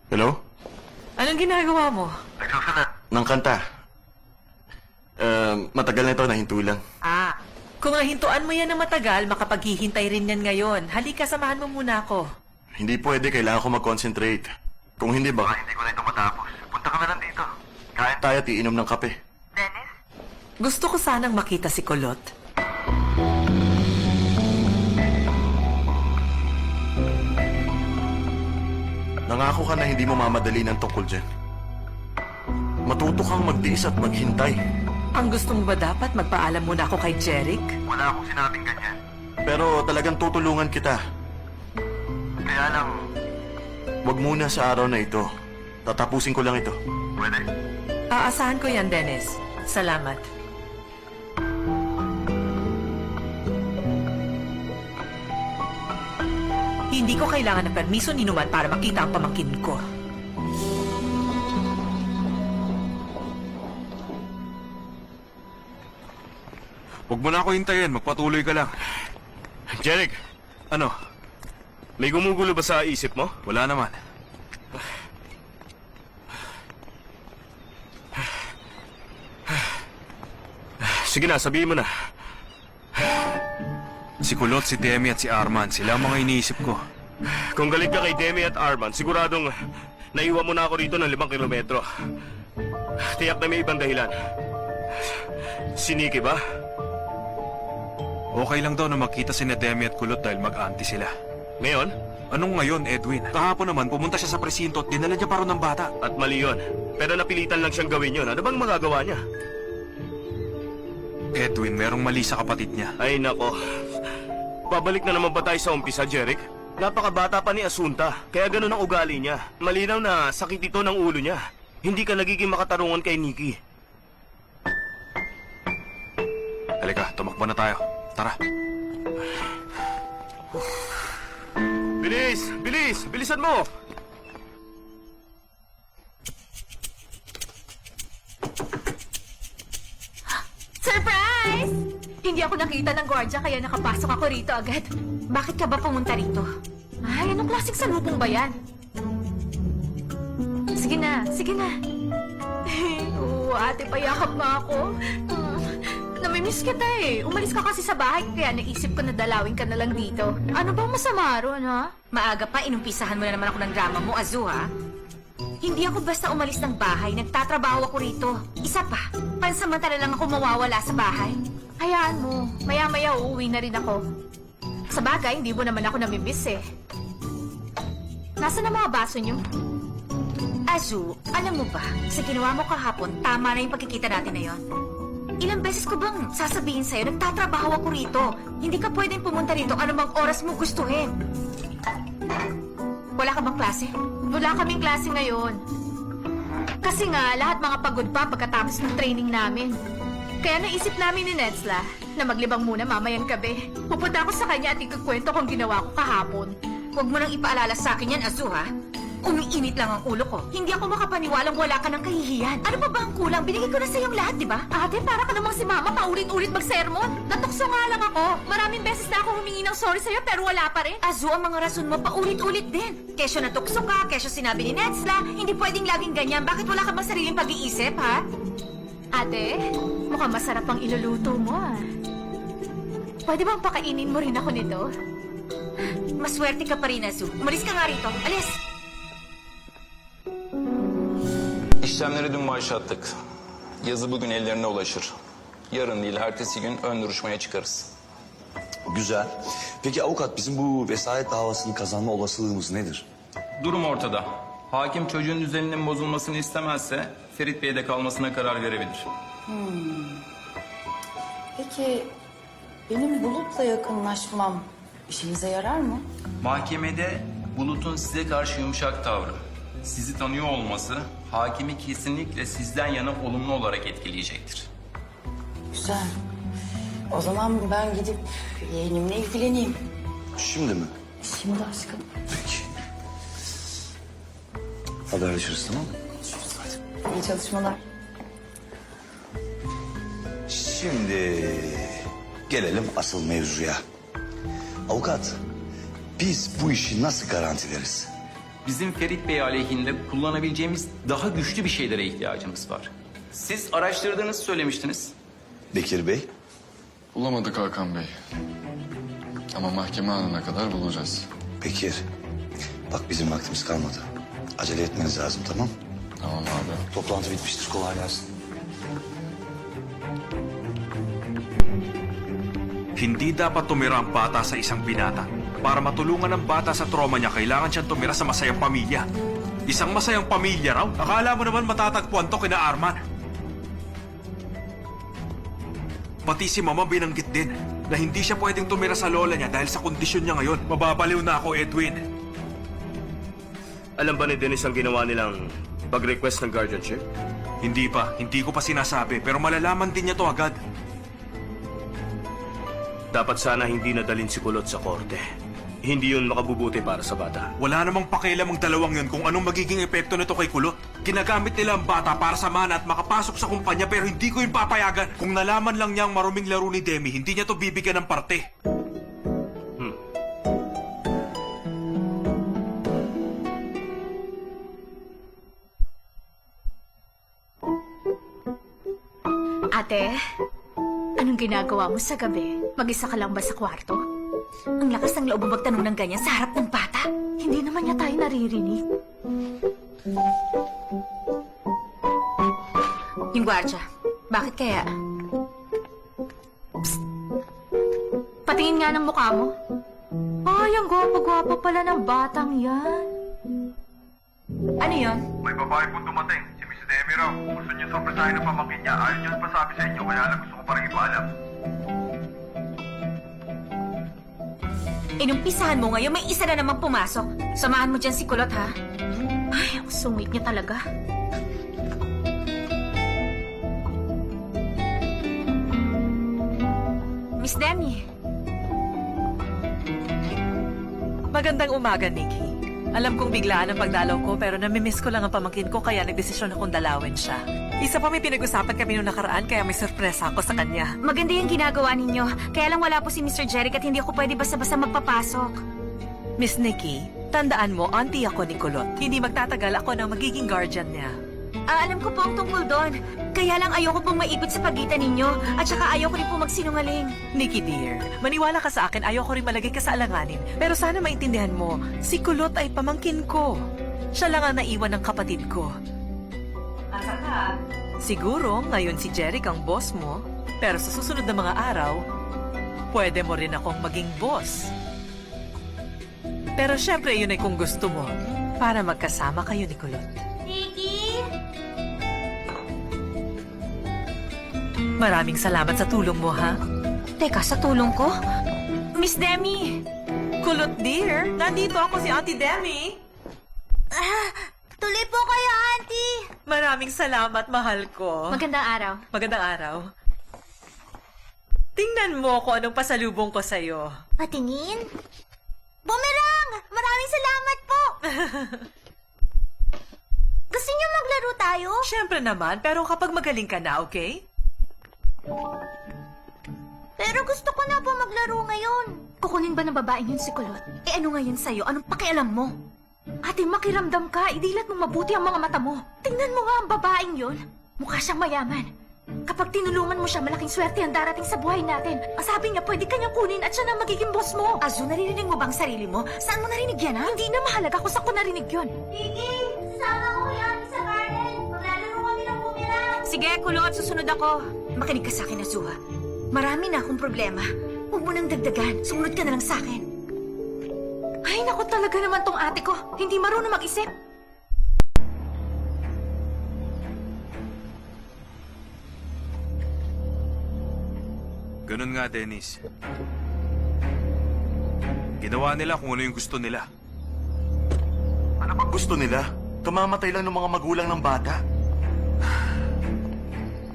Hello? Anong ginagawa mo? Nang kanta. Matagal na ito, nahinto lang. Kung nahintuan mo yan ng matagal, makapaghihintay rin yan ngayon. Halika, samahan mo muna ako. Hindi pwede, kailangan ko mag-concentrate. Kung hindi, baka hindi ko na ito matapos. Punta ka na lang dito. Kahit tayo at iinom ng kape. Gusto ko sanang makita si Kulot. Nangako ka na hindi mo mamadali ng tungkol dyan. Matuto kang magtiis at maghintay. Ang gusto mo ba dapat magpaalam muna ako kay Jeric? Wala akong sinabing ganyan. Pero talagang tutulungan kita. Kaya lang, wag muna sa araw na ito. Tatapusin ko lang ito. Pwede? Aasahan ko yan, Dennis. Salamat. Hindi ko kailangan ng permiso ni Numan para makita ang pamangkin ko. Huwag mo na ako hintayin, magpatuloy ka lang. Jeric, Ano? may gumugulo ba sa isip mo? Wala naman. Sige na, sabihin mo na. Si Kulot, si Demi at si Arman, sila ang mga iniisip ko. Kung galit ka kay Demi at Arman, siguradong naiwan mo na ako rito ng 5 kilometro. Tiyak na may ibang dahilan. Si Nikki ba? Okay lang daw na magkita si Demi at Kulot dahil mag-auntie sila. Ngayon? Anong ngayon, Edwin? Kahapon naman, pumunta siya sa presinto at dinala niya pa ron ng bata. At mali yun. Pero napilitan lang siyang gawin yun. Ano bang magagawa niya? Edwin, merong mali sa kapatid niya. Ay nako. Babalik na naman ba tayo sa umpisa, Jeric? Napakabata pa ni Asunta, kaya ganun ang ugali niya. Malinaw na sakit ito ng ulo niya. Hindi ka nagiging makatarungan kay Nikki. Halika, tumakbo na tayo. Tara. Bilis! Bilis! Bilisan mo! Surprise! Hindi ako nakita ng gwardya kaya nakapasok ako rito agad. Bakit ka ba pumunta rito? Ay, anong klaseng salubong ba yan? Sige na, sige na. Oo, ate, payakap mo ako. Namimiss kita eh. Umalis ka kasi sa bahay kaya naisip ko na dalawin ka na lang dito. Ano bang masama ron, ha? Maaga pa, inumpisahan mo na naman ako ng drama mo, Azu, ha? Hindi ako basta umalis ng bahay, nagtatrabaho ako rito. Isa pa, pansamantala lang ako mawawala sa bahay. Hayaan mo, maya-maya uuwi na rin ako. Sa bagay, hindi mo naman ako namimiss eh. Nasaan ang mga baso niyo? Azu, alam mo ba, sa ginawa mo kahapon, tama na yung pagkikita natin na yon. Ilang beses ko bang sasabihin sa'yo, nagtatrabaho ako rito. Hindi ka pwedeng pumunta rito anumang oras mo gustuhin. Wala ka bang klase? Wala kaming klase ngayon. Kasi nga, lahat mga pagod pa pagkatapos ng training namin. Kaya naisip namin ni Netzla na maglibang muna mamayang gabi. Pupunta ako sa kanya at ikukwento kung ginawa ko kahapon. Huwag mo nang ipaalala sa akin yan, Azu, ha? Umiinit lang ang ulo ko. Hindi ako makapaniwalang wala ka ng kahihiyan. Ano pa ba ang kulang? Binigay ko na sa iyong lahat, di ba? Ate, para ka namang si Mama paulit-ulit magsermon. Natukso nga lang ako. Maraming beses na ako humingi ng sorry sa'yo pero wala pa rin. Azu, ang mga rason mo paulit-ulit din. Kesyo natukso ka, kesyo sinabi ni Netsla, hindi pwedeng laging ganyan. Bakit wala ka bang sariling pag-iisip, ha? Ate, mukhang masarap ang iluluto mo ah. Pwede bang pakainin mo rin ako nito? Maswerte ka pa rin, Azu. Umalis ka nga rito. Alis! İşlemleri dün başlattık. Yazı bugün ellerine ulaşır. Yarın değil, ertesi gün ön duruşmaya çıkarız. Güzel. Peki avukat bizim bu vesayet davasını kazanma olasılığımız nedir? Durum ortada. Hakim çocuğun düzeninin bozulmasını istemezse Ferit Bey'de kalmasına karar verebilir. Peki benim Bulut'la yakınlaşmam işinize yarar mı? Mahkemede Bulut'un size karşı yumuşak tavrı, sizi tanıyor olması hakimi kesinlikle sizden yana olumlu olarak etkileyecektir. Güzel. O zaman ben gidip yeğenimle ilgileneyim. Şimdi mi? Şimdi aşkım. Peki. Haberleşiriz, tamam mı? İyi çalışmalar. Şimdi gelelim asıl mevzuya. Avukat, biz bu işi nasıl garantileriz? Bizim Ferit Bey aleyhinde kullanabileceğimiz daha güçlü bir şeylere ihtiyacımız var. Siz araştırdığınızı söylemiştiniz. Bekir Bey? Bulamadık Hakan Bey. Ama mahkeme anına kadar bulacağız. Bekir, bak bizim vaktimiz kalmadı. Acele etmeniz lazım, tamam? Tamam abi. Toplantı bitmiştir, kolay gelsin. Hindi dapat tumira ang bata sa isang binata. Para matulungan ang bata sa trauma niya, kailangan siyang tumira sa masayang pamilya. Isang masayang pamilya raw? Akala mo naman matatagpuan to kina Arman. Pati si Mama binanggit din na hindi siya pwedeng tumira sa lola niya dahil sa kondisyon niya ngayon. Mababaliw na ako, Edwin. Alam ba ni Dennis ang ginawa nilang pag-request ng guardianship? Hindi pa. Hindi ko pa sinasabi. Pero malalaman din niya to agad. Dapat sana hindi nadalin si Kulot sa korte. Hindi yun makabubuti para sa bata. Wala namang pakialam ang dalawang yun kung anong magiging epekto nito kay Kulot. Ginagamit nila ang bata para sa mana at makapasok sa kumpanya pero hindi ko yun papayagan. Kung nalaman lang niya ang maruming laro ni Demi, hindi niya to bibigyan ng parte. Ate, anong ginagawa mo sa gabi? Mag-isa ka lang ba sa kwarto? Ang lakas ng loob mo magtanong ng ganyan sa harap ng bata. Hindi naman niya tayo naririnig. Yung gwardya, bakit kaya? Psst. Patingin nga ng mukha mo. Ay, ang gwapo-gwapo pala ng batang yan. Ano yon? May babae pong dumating. Si Miss Demi raw. Gusto niyo sorpresahin ng pamangkin niya. Ayaw niyo pasabi sa inyo kaya lang gusto ko parang ipaalam. Inumpisahan mo ngayon, may isa na namang pumasok. Samahan mo dyan si Kulot, ha? Ay, ang sungit niya talaga. Miss Demi. Magandang umaga, Nikki. Alam kong biglaan ang pagdalaw ko pero namimiss ko lang ang pamangkin ko kaya nagdesisyon akong dalawin siya. Isa pa may pinag-usapan kami noong nakaraan kaya may sorpresa ako sa kanya. Maganda yung ginagawa ninyo. Kaya lang wala po si Mr. Jeric at hindi ako pwede basta-basta magpapasok. Miss Nikki, tandaan mo, auntie ako ni Kulot. Hindi magtatagal ako ng magiging guardian niya. Alam ko po ang tungkol doon. Kaya lang ayoko pong maipit sa pagitan ninyo. At saka ayoko rin po magsinungaling. Nikki dear, maniwala ka sa akin, ayoko rin malagay ka sa alanganin. Pero sana maintindihan mo, si Kulot ay pamangkin ko. Siya lang ang naiwan ng kapatid ko. At saka, siguro ngayon si Jeric ang boss mo, pero sa susunod na mga araw, pwede mo rin akong maging boss. Pero syempre yun ay kung gusto mo, para magkasama kayo ni Kulot. Nikki? Maraming salamat sa tulong mo, ha? Teka, sa tulong ko? Miss Demi! Kulot dear, nandito ako si Auntie Demi. Tuloy po kayo, Auntie! Maraming salamat, mahal ko. Magandang araw. Magandang araw. Tingnan mo kung anong pasalubong ko sa'yo. Patingin? Bumerang! Maraming salamat po! Gusto niyo maglaro tayo? Siyempre naman, pero kapag magaling ka na, okay? Pero gusto ko na po maglaro ngayon. Kukunin ba ng babaeng yun si Kulot? Eh ano ngayon sa'yo? Anong pakialam mo? Ate, makiramdam ka. Idilat mong mabuti ang mga mata mo. Tingnan mo nga ang babaeng yun. Mukha siyang mayaman. Kapag tinulungan mo siya, malaking swerte ang darating sa buhay natin. Ang sabi niya, pwede kanyang kunin at siya na magiging boss mo. Azu, naririnig mo bang sarili mo? Saan mo narinig yan, ha? Hindi na mahalaga kung saan ko narinig yun. Kiki, sasama ko kay Ate sa garden. Maglalaro kami ng bumerang. Sige, Kulot, susunod ako. Makinig ka sa akin, Azu, ha? Marami na akong problema. Huwag mo nang dagdagan. Sumunod ka na lang sa akin. Ay, naku talaga naman tong ate ko. Hindi marunong mag-isip. Ganun nga, Dennis. Ginawa nila kung ano yung gusto nila. Ano ba gusto nila? Kamamatay lang ng mga magulang ng bata.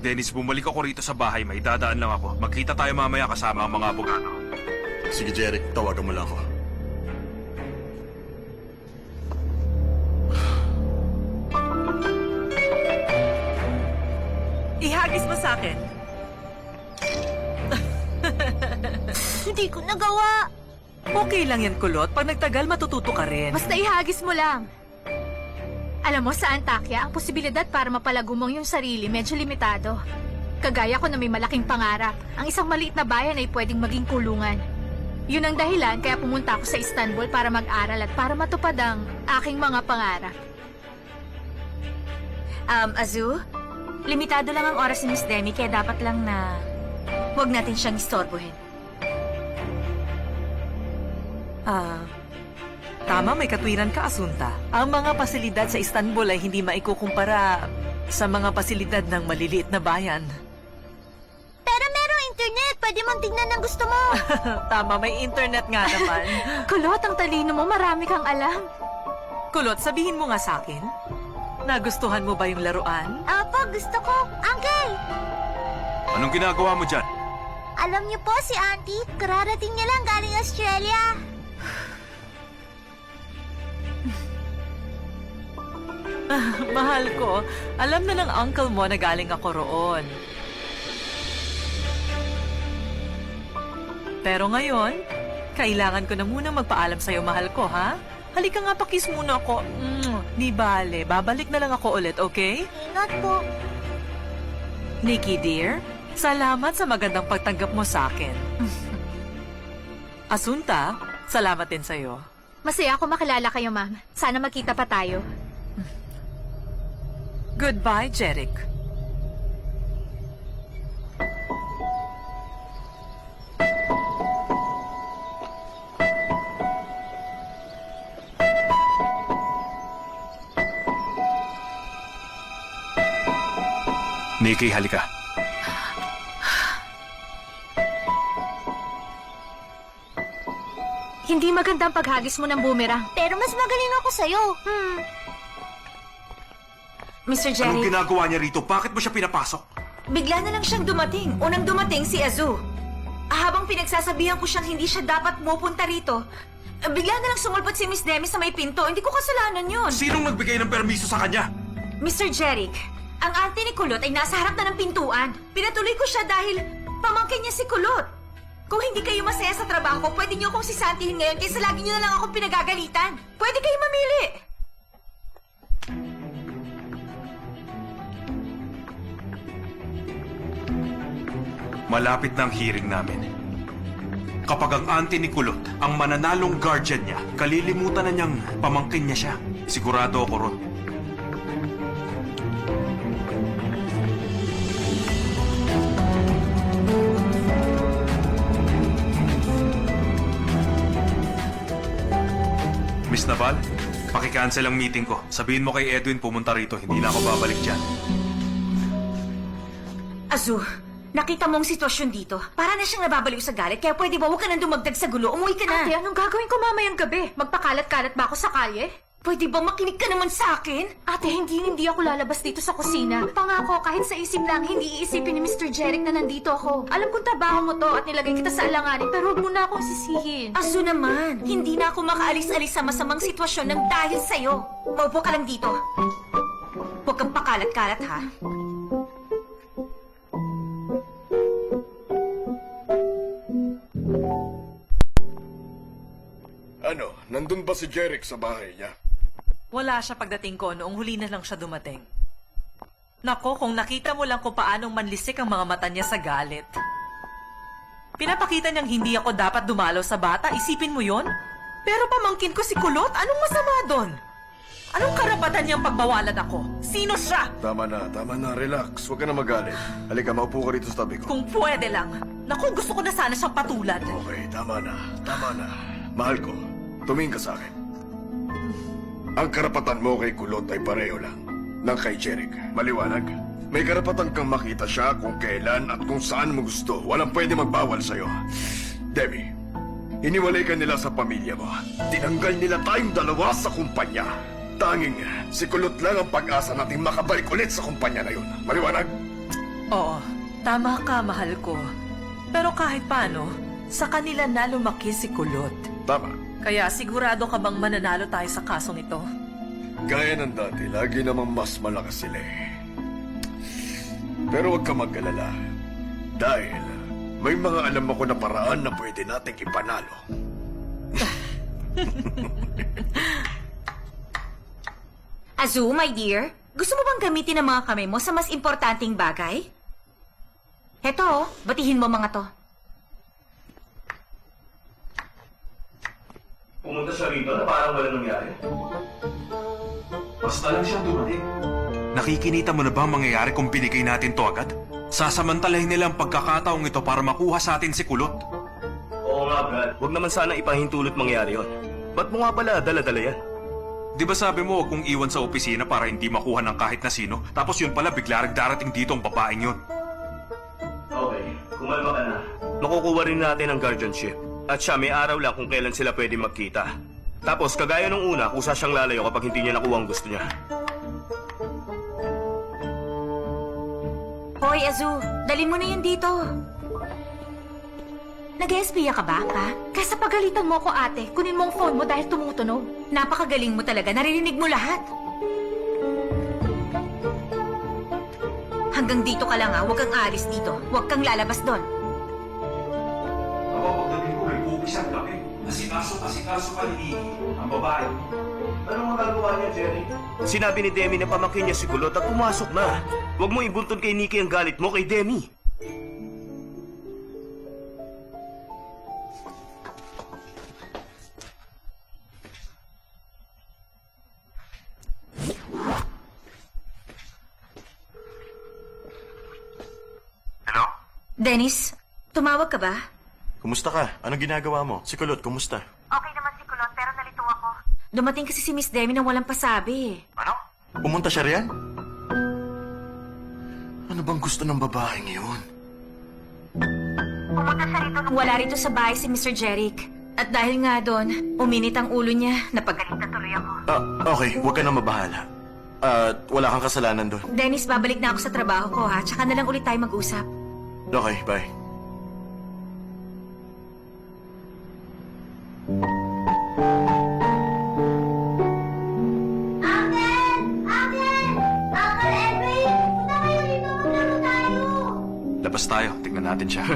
Dennis, bumalik ako rito sa bahay. May dadaan lang ako. Magkita tayo mamaya kasama ang mga abogado. Sige, Jeric, tawagan mo lang ako. Ihagis mo sa akin. Hindi ko nagawa. Okay lang yan, Kulot. Pag nagtagal, matututo ka rin. Basta ihagis mo lang. Alam mo, sa Antakya, ang posibilidad para mapalago mong yung sarili medyo limitado. Kagaya ko na may malaking pangarap. Ang isang maliit na bayan ay pwedeng maging kulungan. Yun ang dahilan kaya pumunta ako sa Istanbul para mag-aral at para matupad ang aking mga pangarap. Azu, limitado lang ang oras ni Miss Demi kaya dapat lang na huwag natin siyang istorbohin. Tama, may katwiran ka, Asunta. Ang mga pasilidad sa Istanbul ay hindi maikukumpara sa mga pasilidad ng maliliit na bayan. Pero merong internet. Pwede mong tingnan ang gusto mo. Tama, may internet nga naman. Kulot, ang talino mo, marami kang alam. Kulot, sabihin mo nga sa akin. Nagustuhan mo ba yung laruan? Opo, gusto ko. Uncle! Anong ginagawa mo dyan? Alam niyo po si Auntie, kararating niya lang galing Australia. Mahal ko, alam na ng uncle mo na galing ako roon. Pero ngayon, kailangan ko na munang magpaalam sa'yo, mahal ko, ha? Halika nga, pakis muna ako. Di bale, babalik na lang ako ulit, okay? Ingat po. Nikki, dear, salamat sa magandang pagtanggap mo sa akin. Asunta, salamat din sa'yo. Masaya ako makilala kayo, ma'am. Sana magkita pa tayo. Goodbye, Jeric. Nikki, halika. Hindi maganda ang paghagis mo ng boomerang. Pero mas magaling ako sa'yo. Mr. Jerry, Anong ginagawa niya rito? Bakit mo siya pinapasok? bigla na lang siyang dumating. Unang dumating si Azu. Habang pinagsasabihan ko siyang hindi siya dapat pupunta rito, bigla na lang sumulpot si Miss Demi sa may pinto. Hindi ko kasalanan yun. Sinong nagbigay ng permiso sa kanya? Mr. Jeric, ang auntie ni Kulot ay nasa harap na ng pintuan. Pinatuloy ko siya dahil pamangkin niya si Kulot. Kung hindi kayo masaya sa trabaho ko, pwede niyo akong sisantihin ngayon kaysa lagi niyo na lang akong pinagagalitan. Pwede kayo mamili. Malapit na ang hearing namin. Kapag ang auntie ni Kulot, ang mananalong guardian niya, kalilimutan na niyang pamangkin niya siya. Sigurado ako ron. Miss Naval, paki-cancel ang meeting ko. Sabihin mo kay Edwin pumunta rito. Hindi na ako babalik dyan. Azu, nakita mo ang sitwasyon dito. Para na siyang nababaliw sa galit, kaya pwede ba huwag ka nang dumagdag sa gulo? Umuwi ka na. Ate, anong gagawin ko mamayang gabi? Magpakalat-kalat ba ako sa kalye? Pwede bang makinig ka naman sa akin? Ate, hindi ako lalabas dito sa kusina. Pangako, kahit sa isip lang, hindi iisipin ni Mr. Jeric na nandito ako. Alam kong trabaho mo to at nilagay kita sa alanganin, pero huwag mo na akong sisihin. Aso naman, hindi na ako makaalis-alis sa masamang sitwasyon ng dahil sa'yo. Maupo ka lang dito. Huwag kang pakalat-kalat, ha? Ano, nandun ba si Jeric sa bahay niya? Wala siya pagdating ko, noong huli na lang siya dumating. Nako, kung nakita mo lang kung paanong manlisik ang mga mata niya sa galit. Pinapakita niyang hindi ako dapat dumalaw sa bata, isipin mo yon? Pero pamangkin ko si Kulot, anong masama doon? Anong karapatan niyang pagbawalan ako? Sino siya? Tama na, relax. Huwag ka na magalit. Halika, maupo ka rito sa tabi ko. Kung pwede lang. Naku, gusto ko na sana siyang patulan. Okay, tama na. Mahal ko, tumingin ka sa akin. Ang karapatan mo kay Kulot ay pareho lang ng kay Jeric. Maliwanag. May karapatan kang makita siya kung kailan at kung saan mo gusto. Walang pwede magbawal sa'yo. Demi, iniwalay ka nila sa pamilya mo. Tinanggal nila tayong dalawa sa kumpanya. Tanging si Kulot lang ang pag-asa nating makabalik ulit sa kumpanya na yun. Maliwanag? Oo, tama ka, mahal ko. Pero kahit paano, sa kanila na lumaki si Kulot. Tama. Kaya sigurado ka bang mananalo tayo sa kasong ito? Gaya ng dati, lagi namang mas malakas sila eh. Pero huwag ka mag-alala. Dahil may mga alam ako na paraan na pwede nating ipanalo. Azu, my dear, gusto mo bang gamitin ang mga kamay mo sa mas importanteng bagay? Heto, batihin mo mga to. Pumunta siya rito na parang wala nangyari. Basta lang siyang dumating. Nakikinita mo na ba ang mangyayari kung binigay natin to agad? Sasamantalahin nila ang pagkakataong ito para makuha sa atin si Kulot. Oo nga, Brad. Huwag naman sana ipahintulot mangyari yon. Ba't mo nga pala dala-dala yan? Di ba sabi mo huwag kong iwan sa opisina para hindi makuha ng kahit na sino? Tapos yun pala bigla darating dito ang babaeng yun. Okay, kumalma ka na. Makukuha rin natin ang guardianship. At siya may araw lang kung kailan sila pwede magkita. Tapos kagaya nung una, kusa siyang lalayo kapag hindi niya nakuha ang gusto niya. Hoy, Azu, dalhin mo na yan dito. Nag-espiya ka ba, ha? Kaysa pagalitan mo ako, ate, kunin mo ang phone mo dahil tumutunog. Napakagaling mo talaga, naririnig mo lahat. Hanggang dito ka lang, ha? Huwag kang aalis dito. Huwag kang lalabas doon. Ako, pagdating ko, may bubis ang gabi. Asikaso pa ni Nikki, ang babae. Anong magagawa niya, Jerry? Sinabi ni Demi na pamangkin niya si Kulot at pumasok na. Huwag mo ibuntun kay Nikki ang galit mo kay Demi. Hello? Dennis, tumawag ka ba? Kumusta ka? Anong ginagawa mo? Si Kulot, kumusta? Okay naman si Kulot, pero nalito ako. Dumating kasi si Miss Demi nang walang pasabi. Ano? Pumunta siya riyan? Ano bang gusto ng babaeng yun? Pumunta siya rito nung wala rito sa bahay si Mr. Jeric. At dahil nga doon, uminit ang ulo niya, napagalitan tuloy ako. Okay, huwag ka na mabahala. At wala kang kasalanan doon. Dennis, babalik na ako sa trabaho ko ha, tsaka na lang ulit tayo mag-usap. Okay, bye. Labas tayo, tignan natin siya.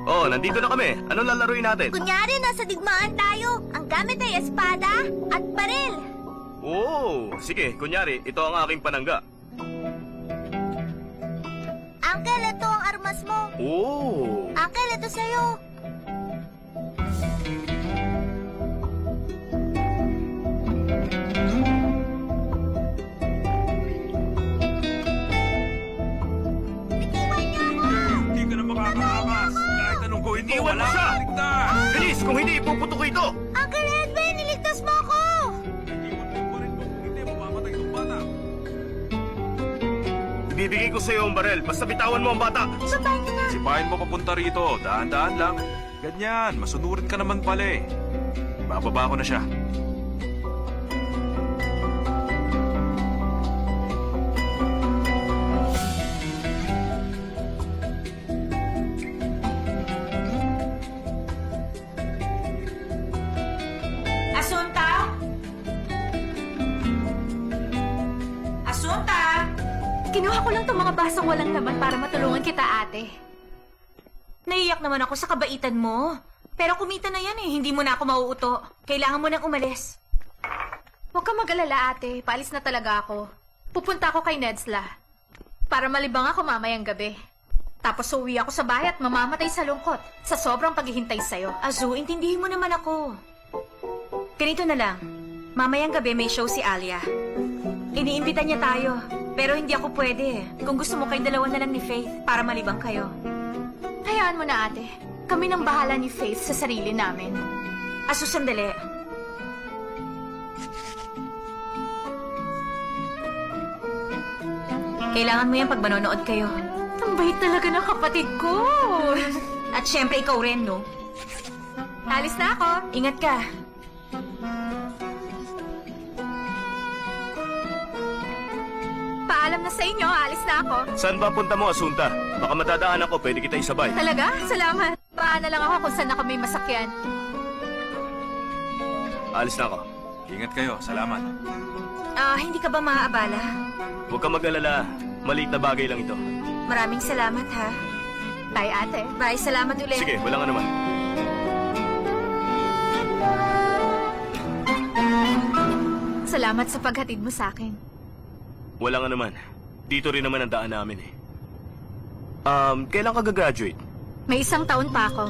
Oh, nandito na kami. Anong lalaroin natin? Kunyari, nasa digmaan tayo. Ang gamit ay espada at baril. Oh, sige. Kunyari, ito ang aking panangga. Uncle, ito ang armas mo. Oh. Uncle, ito sa'yo. Hindi ka na makakaangas. Kahit anong gawin mo, Iwan mo wala siya! kang ligtas. Bilis! Kung hindi, ipuputok ko ito! Uncle Edwin, niligtas mo ako. Iwan mo rin mo. Hindi, mamamatay itong bata. Ibibigay ko sa iyo ang barel. Basta bitawan mo ang bata. Babae niyo na Sipahin mo papunta rito. Daan-daan lang. Ganyan, masunurin ka naman pala eh. Bababa ko na siya. Asunta? Asunta? Kinuha ko lang itong mga basong walang laman para matulungan kita, ate. Naiyak naman ako sa kabaitan mo. Pero kumita na yan eh, hindi mo na ako mauuto. Kailangan mo nang umalis. Huwag ka mag-alala, ate. Paalis na talaga ako. Pupunta ako kay Nedsla. Para malibang ako mamayang gabi. Tapos uwi ako sa bahay at mamamatay sa lungkot sa sobrang paghihintay sa'yo. Azu, intindihin mo naman ako. Ganito na lang. Mamayang gabi may show si Alia. Iniimbita niya tayo. Pero hindi ako pwede. Kung gusto mo kayong dalawa na lang ni Faith para malibang kayo. Hayaan mo na, ate. Kami nang bahala ni Faith sa sarili namin. Azu, sandali. Kailangan mo yan pag manonood kayo. Ang bait talaga ng kapatid ko. At syempre ikaw rin, no? Alis na ako. Ingat ka. Paalam na sa inyo. Alis na ako. Saan ba punta mo, Asunta? Baka matadaan ako, pwede kita isabay. Talaga? Salamat. Paan na lang ako kung saan ako may masakyan. Alis na ako. Ingat kayo. Salamat. Hindi ka ba maaabala? Huwag ka mag-alala. Maliit na bagay lang ito. Maraming salamat, ha? Bye, ate. Bye, salamat ulit. Sige, wala nga naman. Salamat sa paghatid mo sa akin. Wala nga naman. Dito rin naman ang daan namin eh. Kailan ka gagraduate? May 1 taon pa ako.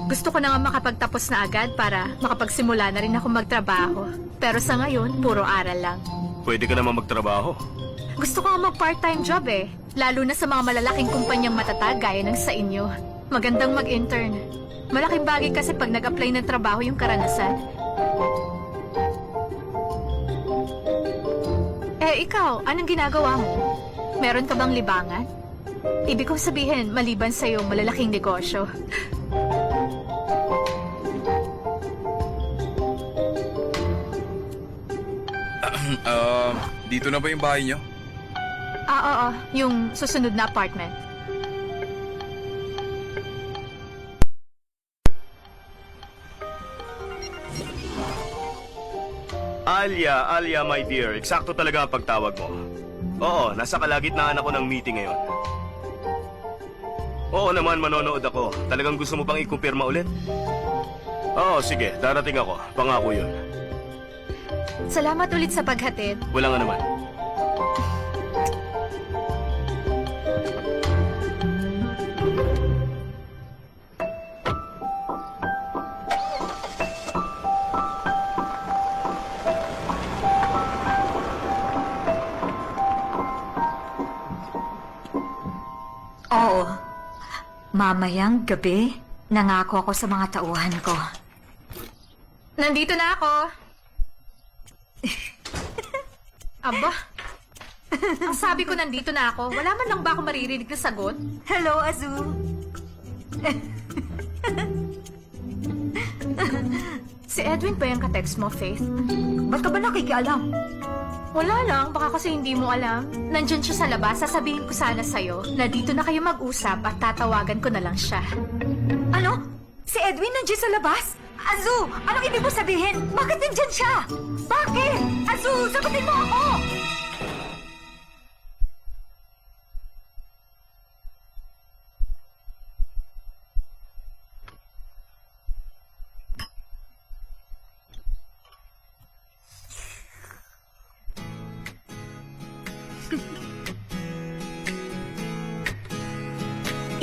Gusto ko na nga makapagtapos na agad para makapagsimula na rin ako magtrabaho. Pero sa ngayon, puro aral lang. Pwede ka naman magtrabaho. Gusto ko nga mag-part-time job eh. Lalo na sa mga malalaking kumpanyang matatag gaya ng sa inyo. Magandang mag-intern. Malaking bagay kasi pag nag-apply ng trabaho yung karanasan. Ikaw, anong ginagawa mo? Meron ka bang libangan? Ibig kong sabihin, maliban sa'yo, malalaking negosyo. Dito na ba yung bahay niyo? Oo. Yung susunod na apartment. Alia, my dear. Eksakto talaga ang pagtawag mo. Oo, nasa kalagitnaan ako ng meeting ngayon. Oo naman, manonood ako. Talagang gusto mo bang ikumpirma ulit? Oo, sige. Darating ako. Pangako yun. Salamat ulit sa paghatid. Wala nga naman. Oo. Mamayang gabi, nangako ako sa mga tauhan ko. Nandito na ako. Aba. Ang sabi ko nandito na ako. Wala man lang ba ako maririnig na sagot? Hello, Azu. Si Edwin ba yung ka-text mo, Faith? Ba't ka ba nakikialam? Wala lang, baka kasi hindi mo alam. Nandyan siya sa labas, sasabihin ko sana sa'yo na dito na kayo mag-usap at tatawagan ko na lang siya. Ano? Si Edwin nandiyan sa labas? Azu, anong ibig mo sabihin? Bakit nandiyan siya? Bakit? Azu, sagutin mo ako!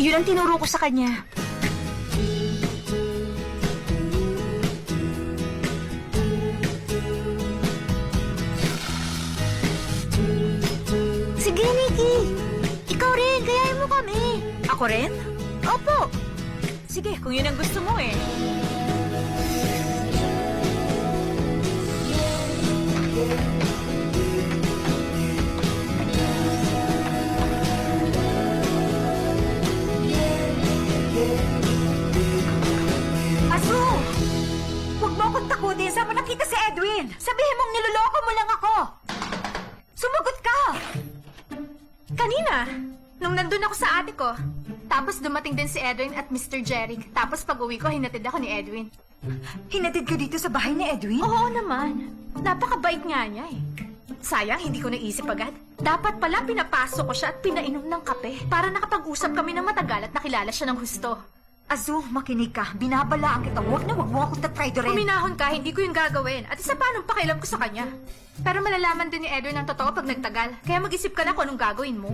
Yun ang tinuro ko sa kanya. Sige, Nikki. Ikaw rin, gayahin mo kami. Ako rin? Opo. Sige, kung yun ang gusto mo eh. mabuti. Saan mo nakita si Edwin? Sabihin mong niloloko mo lang ako. Sumagot ka! Kanina, nung nandun ako sa ate ko. Tapos dumating din si Edwin at Mr. Jeric. Tapos pag uwi ko, hinatid ako ni Edwin. Hinatid ka dito sa bahay ni Edwin? Oo naman. Napakabait nga niya eh. Sayang, hindi ko naisip agad. Dapat pala pinapasok ko siya at pinainom ng kape para nakapag-usap kami ng matagal at nakilala siya ng husto. Azu, makinig ka. Binabalaan kita. Huwag mo akong tatry rin. Kuminahon ka, hindi ko yung gagawin. At isa pa, anong pakialam ko sa kanya? Pero malalaman din ni Edwin ang totoo pag nagtagal. Kaya mag-isip ka na kung anong gagawin mo.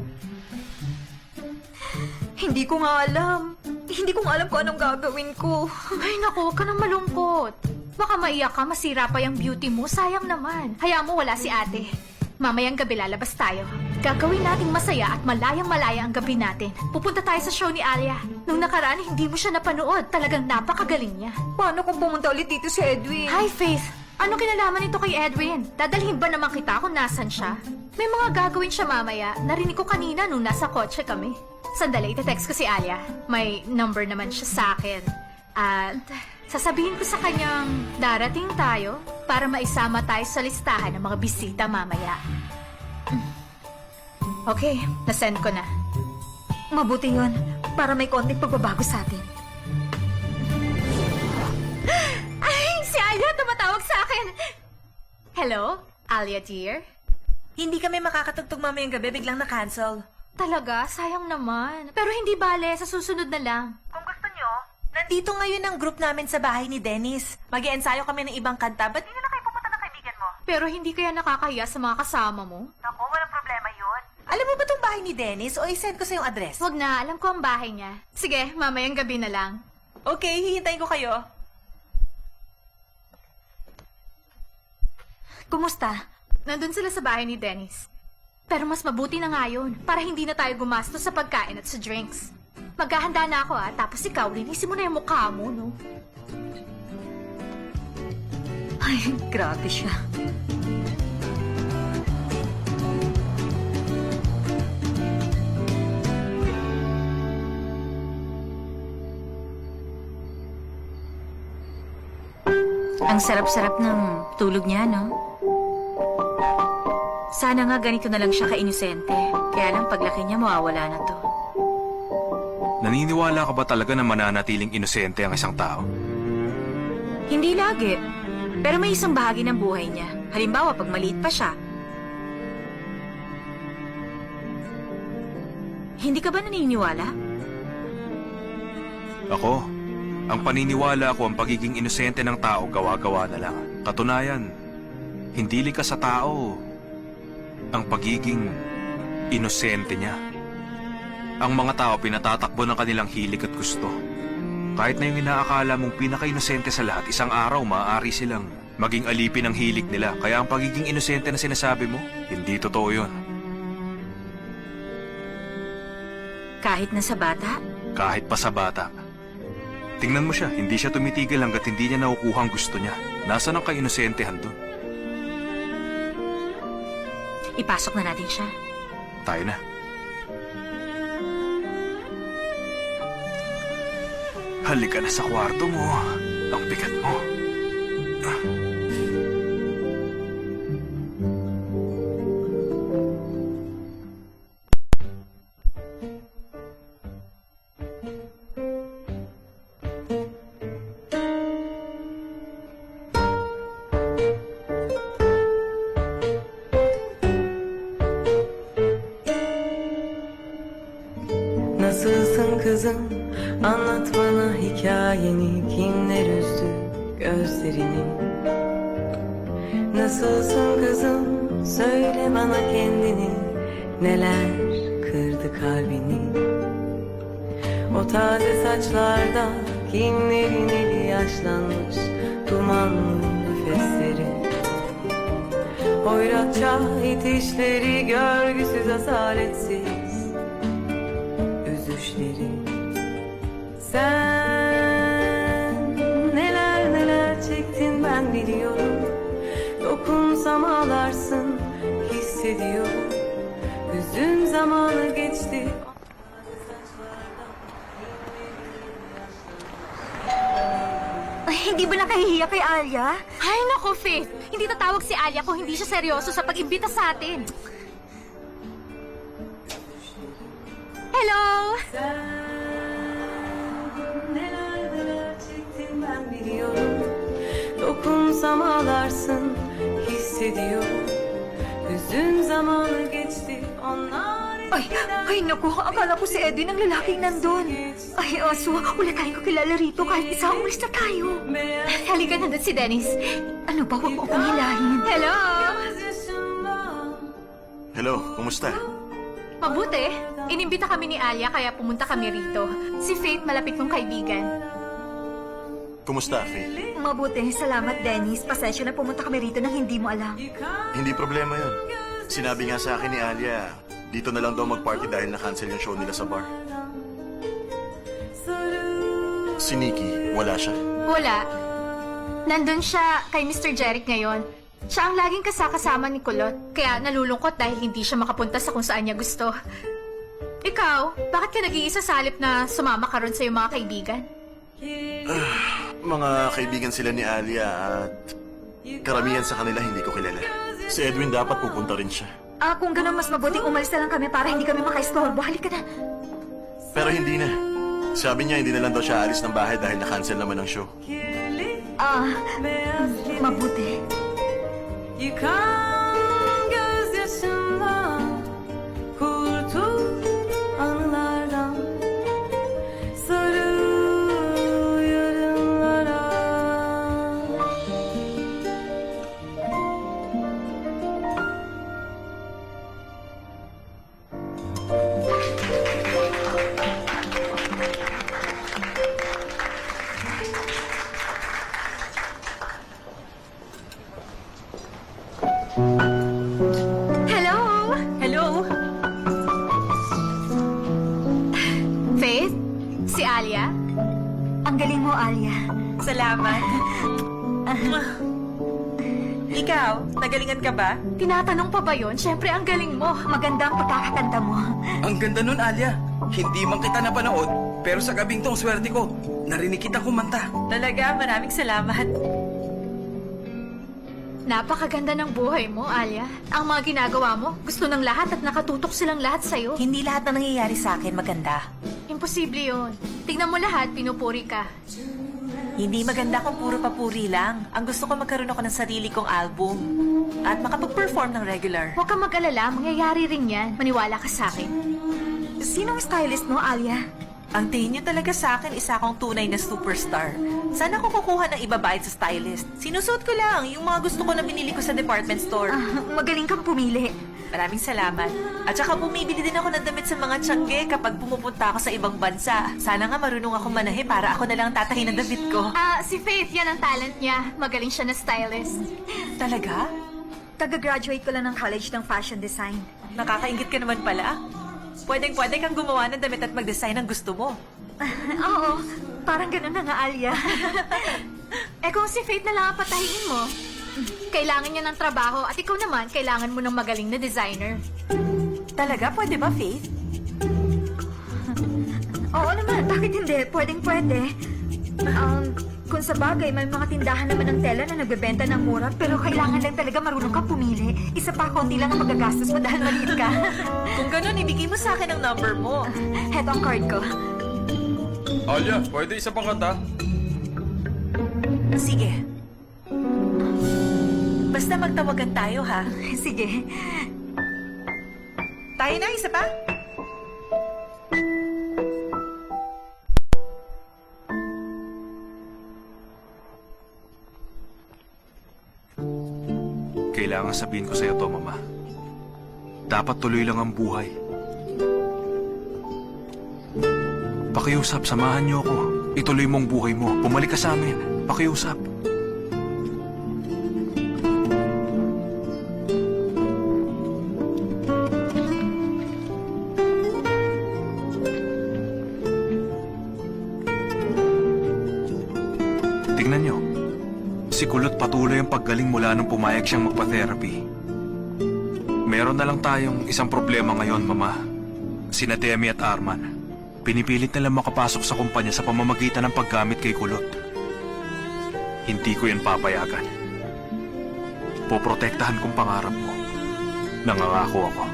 Hindi ko nga alam. Hindi ko nga alam kung anong gagawin ko. Ay naku, huwag ka nang malungkot. Baka maiyak ka, masira pa yung beauty mo. Sayang naman. Hayaan mo wala si ate. Mamayang gabi lalabas tayo. Gagawin nating masaya at malayang-malaya ang gabi natin. Pupunta tayo sa show ni Alia. Nung nakaraan, hindi mo siya napanood. Talagang napakagaling niya. Paano kung pumunta ulit dito si Edwin? Hi, Faith. Ano kinalaman nito kay Edwin? Dadalhin ba naman kita kung nasan siya? May mga gagawin siya mamaya. Narinig ko kanina nung nasa kotse kami. Sandali, ite-text ko si Alia. May number naman siya sa akin. At sasabihin ko sa kanyang darating tayo para maisama tayo sa listahan ng mga bisita mamaya. Okay, nasend ko na. Mabuti yun. Para may konting pagbabago sa atin. Ay, si Alia tumatawag sa akin. Hello, Alia dear? Hindi kami makakatugtog mamayang gabi, biglang na-cancel. Talaga? Sayang naman. Pero hindi bale, sa susunod na lang. Kung gusto nyo, nandito ngayon ang group namin sa bahay ni Dennis. Mag-i-ensayo kami ng ibang kanta. Ba't hindi na kayo pupunta ng kaibigan mo? Pero hindi kaya nakakahiya sa mga kasama mo? Naku, walang problema yun. Alam mo ba itong bahay ni Dennis o i-send ko sa yung address? Huwag na, alam ko ang bahay niya. Sige, mamayang gabi na lang. Okay, hihintayin ko kayo. Kumusta? Nandun sila sa bahay ni Dennis. Pero mas mabuti na nga yun, para hindi na tayo gumastos sa pagkain at sa drinks. Maghahanda na ako tapos ikaw, linisin mo na yung mukha mo, no? Ay, grabe siya. Ang sarap-sarap ng tulog niya, no? Sana nga ganito na lang siya ka-inosente. Kaya lang paglaki niya, mawawala na to. Naniniwala ka ba talaga na mananatiling inosente ang isang tao? Hindi lagi. Pero may isang bahagi ng buhay niya. Halimbawa, pag maliit pa siya. Hindi ka ba naniniwala? Ako, ang paniniwala ko ang pagiging inosente ng tao gawa-gawa na lang. Katunayan, hindi likas sa tao ang pagiging inosente niya. Ang mga tao pinatatakbo ng kanilang hilig at gusto. Kahit na yung inaakala mong pinaka-inosente sa lahat, isang araw maaari silang maging alipin ng hilig nila. Kaya ang pagiging inosente na sinasabi mo, hindi totoo yun. Kahit na sa bata? Kahit pa sa bata. Tingnan mo siya, hindi siya tumitigil hanggat hindi niya nakukuha ang gusto niya. Nasaan ang ka-inosentehan doon? Ipasok na natin siya. Tayo na. Halika na sa kwarto mo. Ang bigat mo. Nasılsın kızım? Anlat bana hikayeni. Kimler üzdü gözlerini? Nasılsın kızım? Söyle bana kendini. Neler kırdı kalbini? O taze saçlarda kimlerin eli yaşlanmış dumanlı nefesleri. Hoyratça itişleri, görgüsüz asaletsiz üzüşleri. Sen neler neler çektin ben biliyorum. Dokunsam ağlarsın hissediyorum. Hüzün zamanı geçti. Ay, Hindi ba nakahihiya kay Alia? Ay, naku, Faith. Hindi tatawag si Alia kung hindi siya seryoso sa pag-imbita sa atin. Hello! Neler neler çektim ben biliyorum. Dokunsam ağlarsın hissediyorum. Hüzün zamanı geçti onlar Ay naku, akala ko si Edwin ang lalaking nandun. Ay, Aso, wala tayong kakilala rito kahit isa umalis na tayo. Halika, nandun si Dennis. Ano ba, huwag mo kong hilahin. Hello! Hello, kumusta? Mabuti. Inimbita kami ni Alia kaya pumunta kami rito. Si Faith, malapit kong kaibigan. Kumusta, Faith? Mabuti, salamat Dennis. Pasensya na pumunta kami rito nang hindi mo alam. Hindi problema yun. Sinabi nga sa akin ni Alia, dito na lang daw mag-party dahil na-cancel yung show nila sa bar. Si Nikki, wala siya? Wala. Nandun siya kay Mr. Jeric ngayon. Siya ang laging kasakasama ni Kulot. Kaya nalulungkot dahil hindi siya makapunta sa kung saan niya gusto. Ikaw, bakit ka nag-iisa sa halip na sumama ka ron sa iyong mga kaibigan? Mga kaibigan sila ni Alia at karamihan sa kanila hindi ko kilala. Si Edwin dapat pupunta rin siya. Kung gano'n mas mabuting umalis na lang kami para hindi kami makaistorbo. Halika na. Pero hindi na. Sabi niya hindi na lang daw siya alis ng bahay dahil na-cancel naman ang show. Mabuti. Yıkan gözyaşımdan kurtul anılardan sarı yarınlara. Hello! Hello? Faith? Si Alia? Ang galing mo, Alia. Salamat. Ikaw, nagalingan ka ba? Tinatanong pa ba yun? Siyempre, ang galing mo. Maganda ang pagkakakanta mo. Ang ganda nun, Alia. Hindi man kita napanood, pero sa gabing tong swerte ko, narinig kita kumanta. Talaga, maraming salamat. Napakaganda ng buhay mo, Alia. Ang mga ginagawa mo, gusto ng lahat at nakatutok silang lahat sa'yo. Hindi lahat na nangyayari sa akin maganda. Imposible yun. Tignan mo lahat, pinupuri ka. Hindi maganda kung puro papuri lang. Ang gusto ko magkaroon ako ng sarili kong album. At makapag-perform ng regular. Huwag kang mag-alala, mangyayari rin yan. Maniwala ka sa akin. Sinong stylist mo, Alia? Ang tingin niyo talaga sa akin, isa akong tunay na superstar. Sana ko kukuha ng ibabayad sa stylist. Sinusuot ko lang yung mga gusto ko na binili ko sa department store. Magaling kang pumili. Maraming salamat. At saka bumibili din ako ng damit sa mga tiyangge kapag pumupunta ako sa ibang bansa. Sana nga marunong ako manahe para ako na lang tatahi ng damit ko. Si Faith, yan ang talent niya. Magaling siya na stylist. Talaga? Taga-graduate ko lang ng college ng fashion design. Nakakaingit ka naman pala. Pwedeng-pwede kang gumawa ng damit at mag-design ng gusto mo. Oo, parang ganun na nga, Alia. Kung si Faith na lang ang patahiin mo, kailangan niya ng trabaho at ikaw naman, kailangan mo ng magaling na designer. Talaga? Pwede ba, Faith? Oo naman, bakit hindi? Pwedeng-pwede. Kung sa bagay, may mga tindahan naman ng tela na nagbebenta ng mura, pero kailangan lang talaga marunong kang pumili. Isa pa, konti lang ang magagastos mo dahil maliit ka. Kung ganun, ibigay mo sa akin ang number mo. Heto ang card ko. Alia, pwede isa pang kanta? Sige. Basta magtawagan tayo, ha? Sige. Tayo na, isa pa? Kailangan sabihin ko sa'yo to, Mama. Dapat tuloy lang ang buhay. Pakiusap, samahan niyo ako. Ituloy mo ang buhay mo. Bumalik ka sa amin. Pakiusap. Tingnan niyo. Si Kulot patuloy ang paggaling mula nung pumayag siyang magpa-therapy. Meron na lang tayong isang problema ngayon, Mama. Sina Demi at Arman. Pinipilit nilang makapasok sa kumpanya sa pamamagitan ng paggamit kay Kulot. Hindi ko yan papayagan. Poprotektahan kong pangarap mo. Nangangako ako.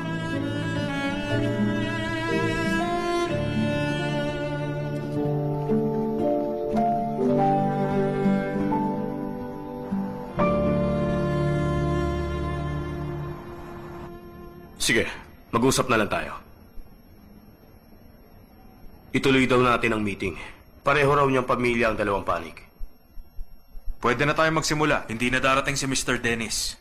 Sige, mag-usap na lang tayo. Ituloy daw natin ang meeting. Pareho raw niyang pamilya ang dalawang panig. Pwede na tayo magsimula. Hindi na darating si Mr. Dennis.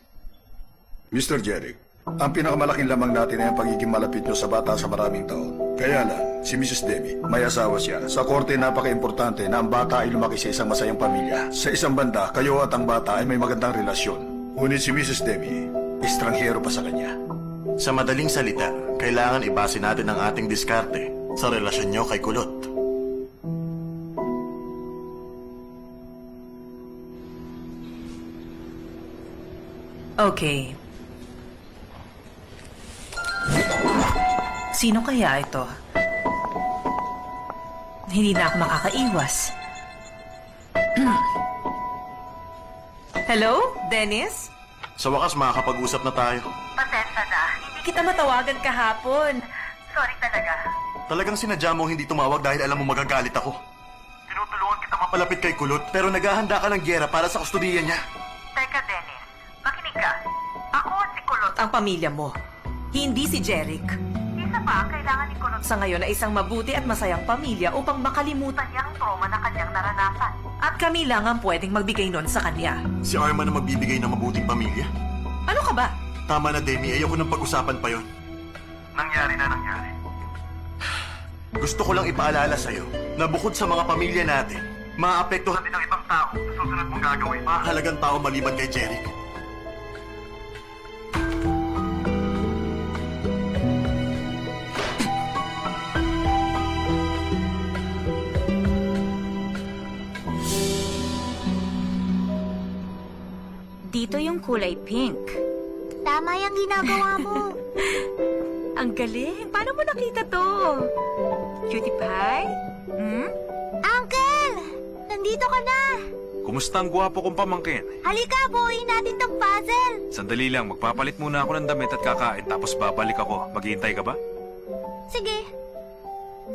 Mr. Jeric, ang pinakamalaking lamang natin ay ang pagiging malapit nyo sa bata sa maraming taon. Kaya lang, si Mrs. Demi, may asawa siya. Sa korte, napaka-importante na ang bata ay lumaki sa isang masayang pamilya. Sa isang banda, kayo at ang bata ay may magandang relasyon. Ngunit si Mrs. Demi, estranghero pa sa kanya. Sa madaling salita, kailangan ibase natin ang ating diskarte sa relasyon nyo kay Kulot. Okay. Sino kaya ito? Hindi na ako makakaiwas. Hello, Dennis? Sa wakas, makakapag-usap na tayo. Pasensya na. Hindi kita matawagan kahapon. Sorry talaga. Talagang sinadya mo hindi tumawag dahil alam mo magagalit ako. Tinutulungan kita mapalapit kay Kulot, pero naghahanda ka ng gyera para sa kustudiya niya. Teka, Dennis. Makinig ka. Ako si Kulot ang pamilya mo. Hindi si Jeric. Isa pa, kailangan ni Kulot sa ngayon ay isang mabuti at masayang pamilya upang makalimutan niya ang trauma na kanyang naranasan. At kami lang ang pwedeng magbigay nun sa kanya. Si Arman na magbibigay ng mabuting pamilya? Ano ka ba? Tama na, Demi. Ayoko nang pag-usapan pa yon. Nangyari na nangyari. Gusto ko lang ipaalala sa'yo na bukod sa mga pamilya natin, maapektuhan din ang ibang tao sa susunod mong gagawin. Mahalagang tao maliban kay Jeric. Dito yung kulay pink. Tama yung ginagawa mo. Ang galing. Paano mo nakita to? Cutie pie? Hmm? Uncle! Nandito ka na! Kumusta ang gwapo kong pamangkin? Halika, buuin natin tong puzzle! Sandali lang, magpapalit muna ako ng damit at kakain tapos babalik ako. Maghihintay ka ba? Sige.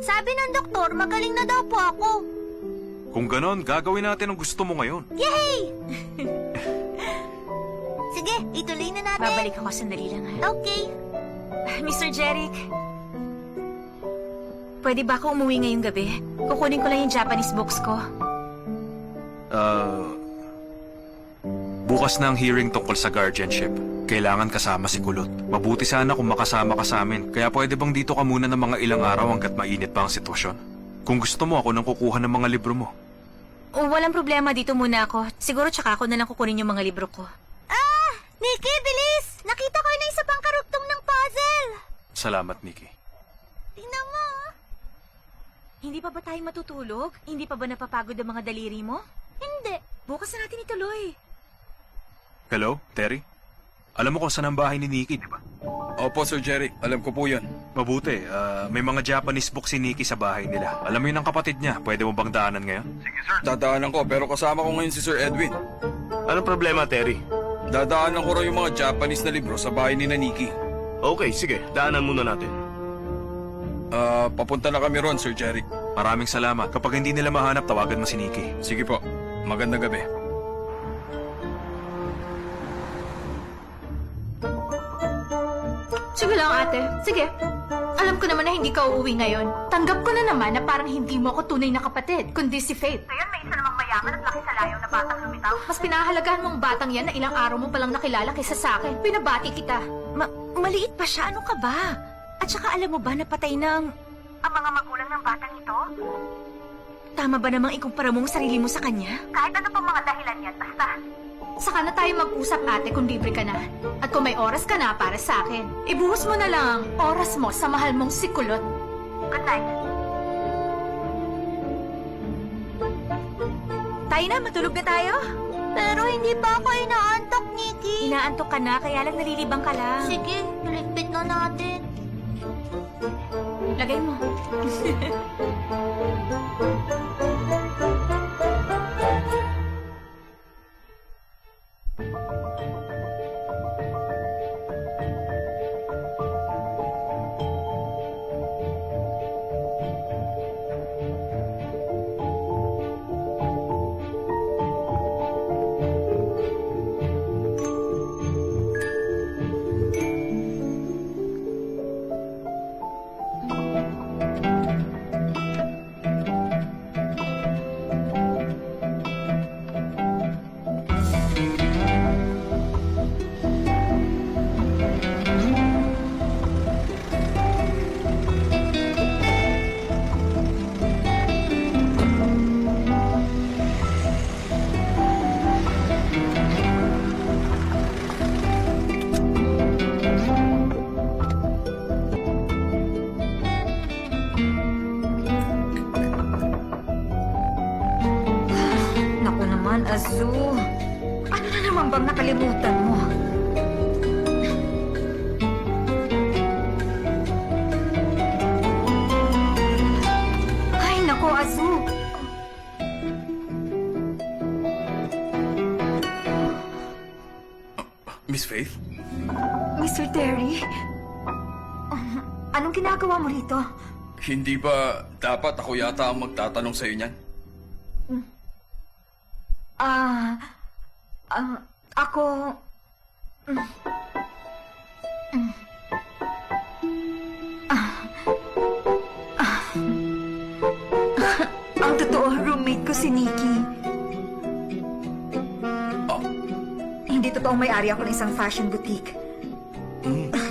Sabi ng doktor, magaling na daw po ako. Kung ganon, gagawin natin ang gusto mo ngayon. Yay! Sige, ituloy na natin. Babalik ako sandali lang, ha? Okay. Mr. Jeric, pwede ba ako umuwi ngayong gabi? Kukunin ko lang yung Japanese books ko. Bukas na ang hearing tungkol sa guardianship. Kailangan kasama si Kulot. Mabuti sana kung makasama ka sa amin. Kaya pwede bang dito ka muna ng mga ilang araw hanggat mainit pa ang sitwasyon? Kung gusto mo, ako nang kukuha ng mga libro mo. Walang problema, dito muna ako. Siguro tsaka ako na lang kukunin yung mga libro ko. Nikki, bilis! Nakita ko na isa pang karugtong ng puzzle! Salamat, Nikki. Tingnan mo! Hindi pa ba tayo matutulog? Hindi pa ba napapagod ang mga daliri mo? Hindi. Bukas na natin ituloy. Hello, Terry? Alam mo kung saan ang bahay ni Nikki, di ba? Opo, Sir Jeric. Alam ko po yun. Mabuti. May mga Japanese book si Nikki sa bahay nila. Alam mo yun ang kapatid niya. Pwede mo bang daanan ngayon? Sige, sir. Dadaanan ko, pero kasama ko ngayon si Sir Edwin. Anong problema, Terry? Dadaanan ko raw yung mga Japanese na libro sa bahay ni Nikki. Okay, sige. Daanan muna natin. Papunta na kami ron, Sir Jeric. Maraming salamat. Kapag hindi nila mahanap, tawagan mo si Nikki. Sige po. Magandang gabi. Sige lang, ate. Sige. Alam ko naman na hindi ka uuwi ngayon. Tanggap ko na naman na parang hindi mo ako tunay na kapatid, kundi si Faith. Ngayon may isa namang mayaman at laki sa layo na batang lumitaw. Mas pinahalagahan mong batang yan na ilang araw mo palang nakilala kaysa sa akin. Pinabati kita. Maliit pa siya. Ano ka ba? At saka alam mo ba napatay ng... Ang mga magulang ng batang ito? Tama ba namang ikumpara mo ang sarili mo sa kanya? Kahit ano pang mga dahilan yan, basta. Saka na tayo mag-usap, ate, kung libre ka na. At kung may oras ka na para sa akin, ibuhos mo na lang ang oras mo sa mahal mong si Kulot. Good night. Tayo na, matulog na tayo. Pero hindi pa ako inaantok, Nikki. Inaantok ka na, kaya lang nalilibang ka lang. Sige, ligpit na natin. Lagay mo. naman bang nakalimutan mo? Ay, nako, Azu. Miss Faith? Mr. Terry? Anong ginagawa mo rito? Hindi ba dapat ako yata ang magtatanong sa'yo niyan? Ako... Ang totoo, roommate ko si Nikki. Hindi totoong may-ari ako ng isang fashion boutique.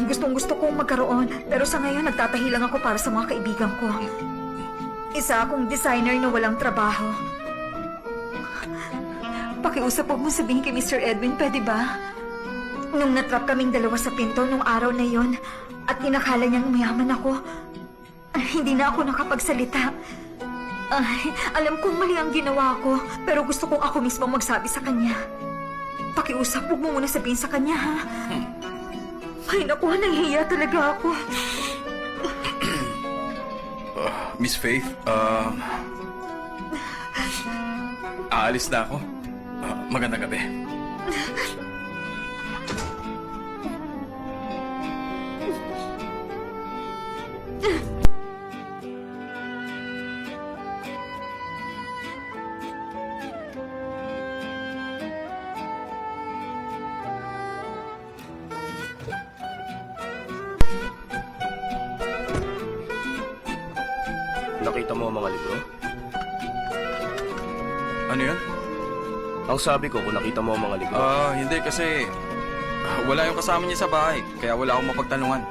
Gustong-gusto kong magkaroon, pero sa ngayon nagtatahi lang ako para sa mga kaibigan ko. Isa akong designer na walang trabaho. Pakiusap mo sabihin kay Mr. Edwin, pwede ba? Nung natrap kaming dalawa sa pinto nung araw na yon at inakala niyang mayaman ako, hindi na ako nakapagsalita. Ay, alam kong mali ang ginawa ko, pero gusto kong ako mismo magsabi sa kanya. Pakiusap, huwag mo muna sabihin sa kanya, ha? Ay, naku, nahihiya talaga ako. Miss Faith, aalis na ako. Magandang gabi. Nakita mo ang mga libro? Ano yun? Ang sabi ko kung nakita mo ang mga libro. Hindi kasi wala yung kasama niya sa bahay, kaya wala akong mapagtanungan.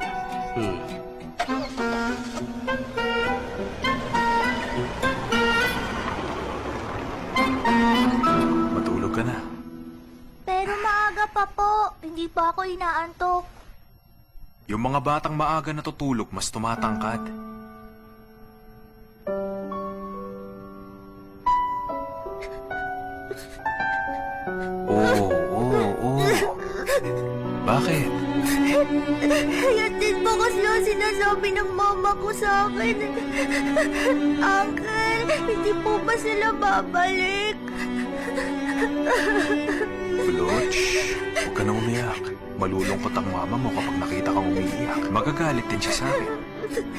Matulog ka na. Pero maaga pa po. Hindi pa ako inaantok. Yung mga batang maaga natutulog, mas tumatangkad. Oo. Bakit? Yan din po kasi ang sinasabi ng mama ko sa akin. Uncle, hindi po ba sila babalik? Kulot, huwag ka na umiyak. Malulungkot ang mama mo kapag nakita kang umiiyak. Magagalit din siya sa akin.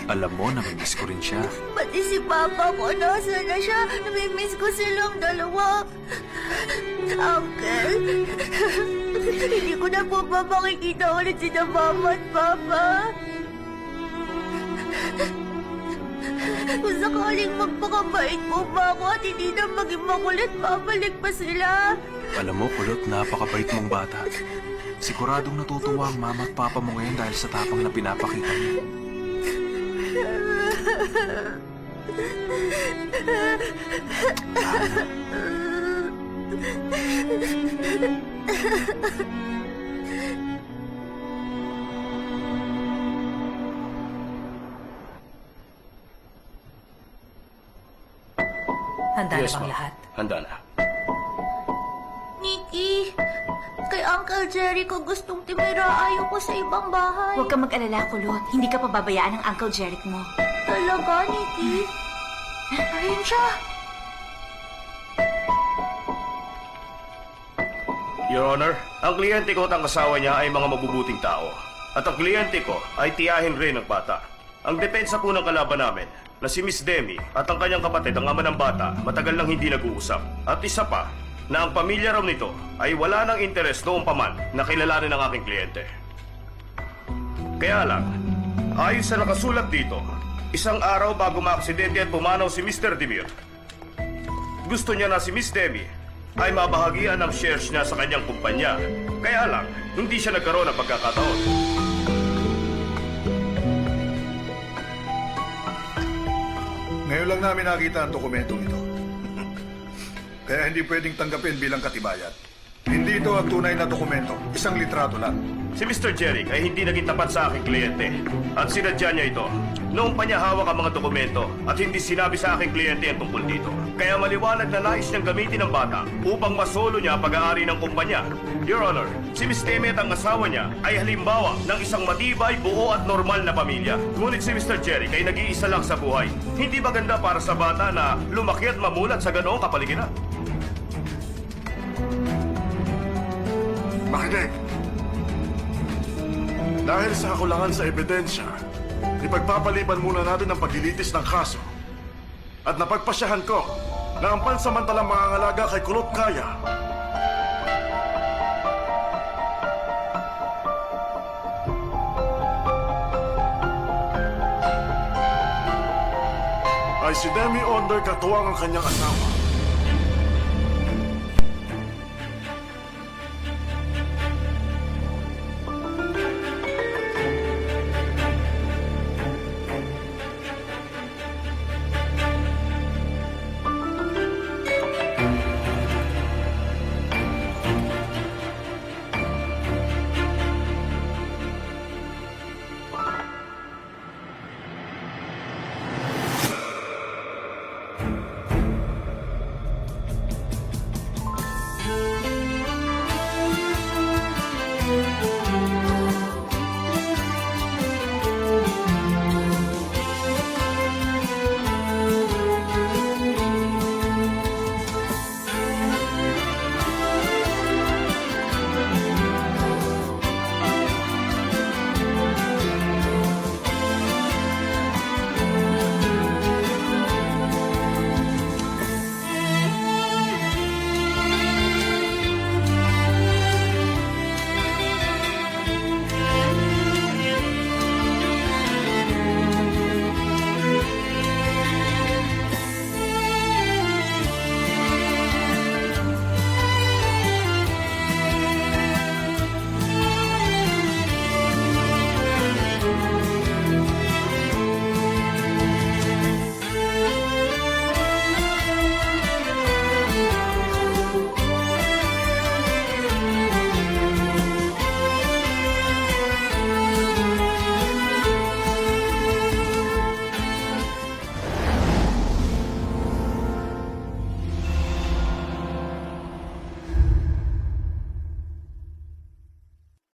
Alam mo, namimiss ko rin siya. Pati si Papa ko, nasa na siya. Namimiss ko silang dalawa. Uncle, hindi ko na po ba makikita ulit si Mama at Papa? Kung sakaling magpakabait po ba ako at hindi na maging makulit, babalik pa sila. Alam mo, Kulot, napakabait mong bata. Siguradong natutuwa ang mama at papa mo ngayon dahil sa tapang na pinapakita niya. Handa Yes, na bang ma'am. lahat? Handa na. Nikki, kay Uncle Jerry ko gustong timira. Ayaw ko sa ibang bahay. Huwag kang mag-alala, Kulot. Hindi ka pababayaan ng Uncle Jeric mo. Talaga, Nikki? Ayun siya. Your Honor, ang kliyente ko at ang asawa niya ay mga mabubuting tao. At ang kliyente ko ay tiyahin rin ng bata. Ang depensa po ng kalaban namin na si Miss Demi at ang kanyang kapatid, ang ama ng bata, matagal nang hindi nag-uusap. At isa pa, na ang pamilya raw nito ay wala ng interes noong paman na kilalanin ng aking kliyente. Kaya lang, ayon sa nakasulat dito, isang araw bago maaksidente at pumanaw si Mr. Demir, gusto niya na si Miss Demi ay mabahagian ng shares niya sa kanyang kumpanya. Kaya lang, hindi siya nagkaroon ng pagkakataon. Ngayon lang namin nakita ang dokumentong ito. Kaya hindi pwedeng tanggapin bilang katibayan. Hindi ito ang tunay na dokumento. Isang litrato lang. Si Mr. Jeric ay hindi naging tapat sa aking kliyente. At sinadya niya ito. Noong pa niya hawak ang mga dokumento at hindi sinabi sa aking kliyente ang tungkol dito. Kaya maliwanag na nais niyang gamitin ang bata upang masolo niya pag-aari ng kumpanya. Your Honor, si Miss Teme at ang asawa niya ay halimbawa ng isang matibay, buo at normal na pamilya. Ngunit si Mr. Jeric ay nag-iisa lang sa buhay. Hindi ba ganda para sa bata na lumaki at mamulat sa ganoong kapaligiran? Makinig. Dahil sa kakulangan sa ebidensya, ipagpapaliban muna natin ang paglilitis ng kaso. At napagpasyahan ko na ang pansamantalang mangangalaga kay Kulot Kaya ay si Demi Onder katuwang ang kanyang asawa.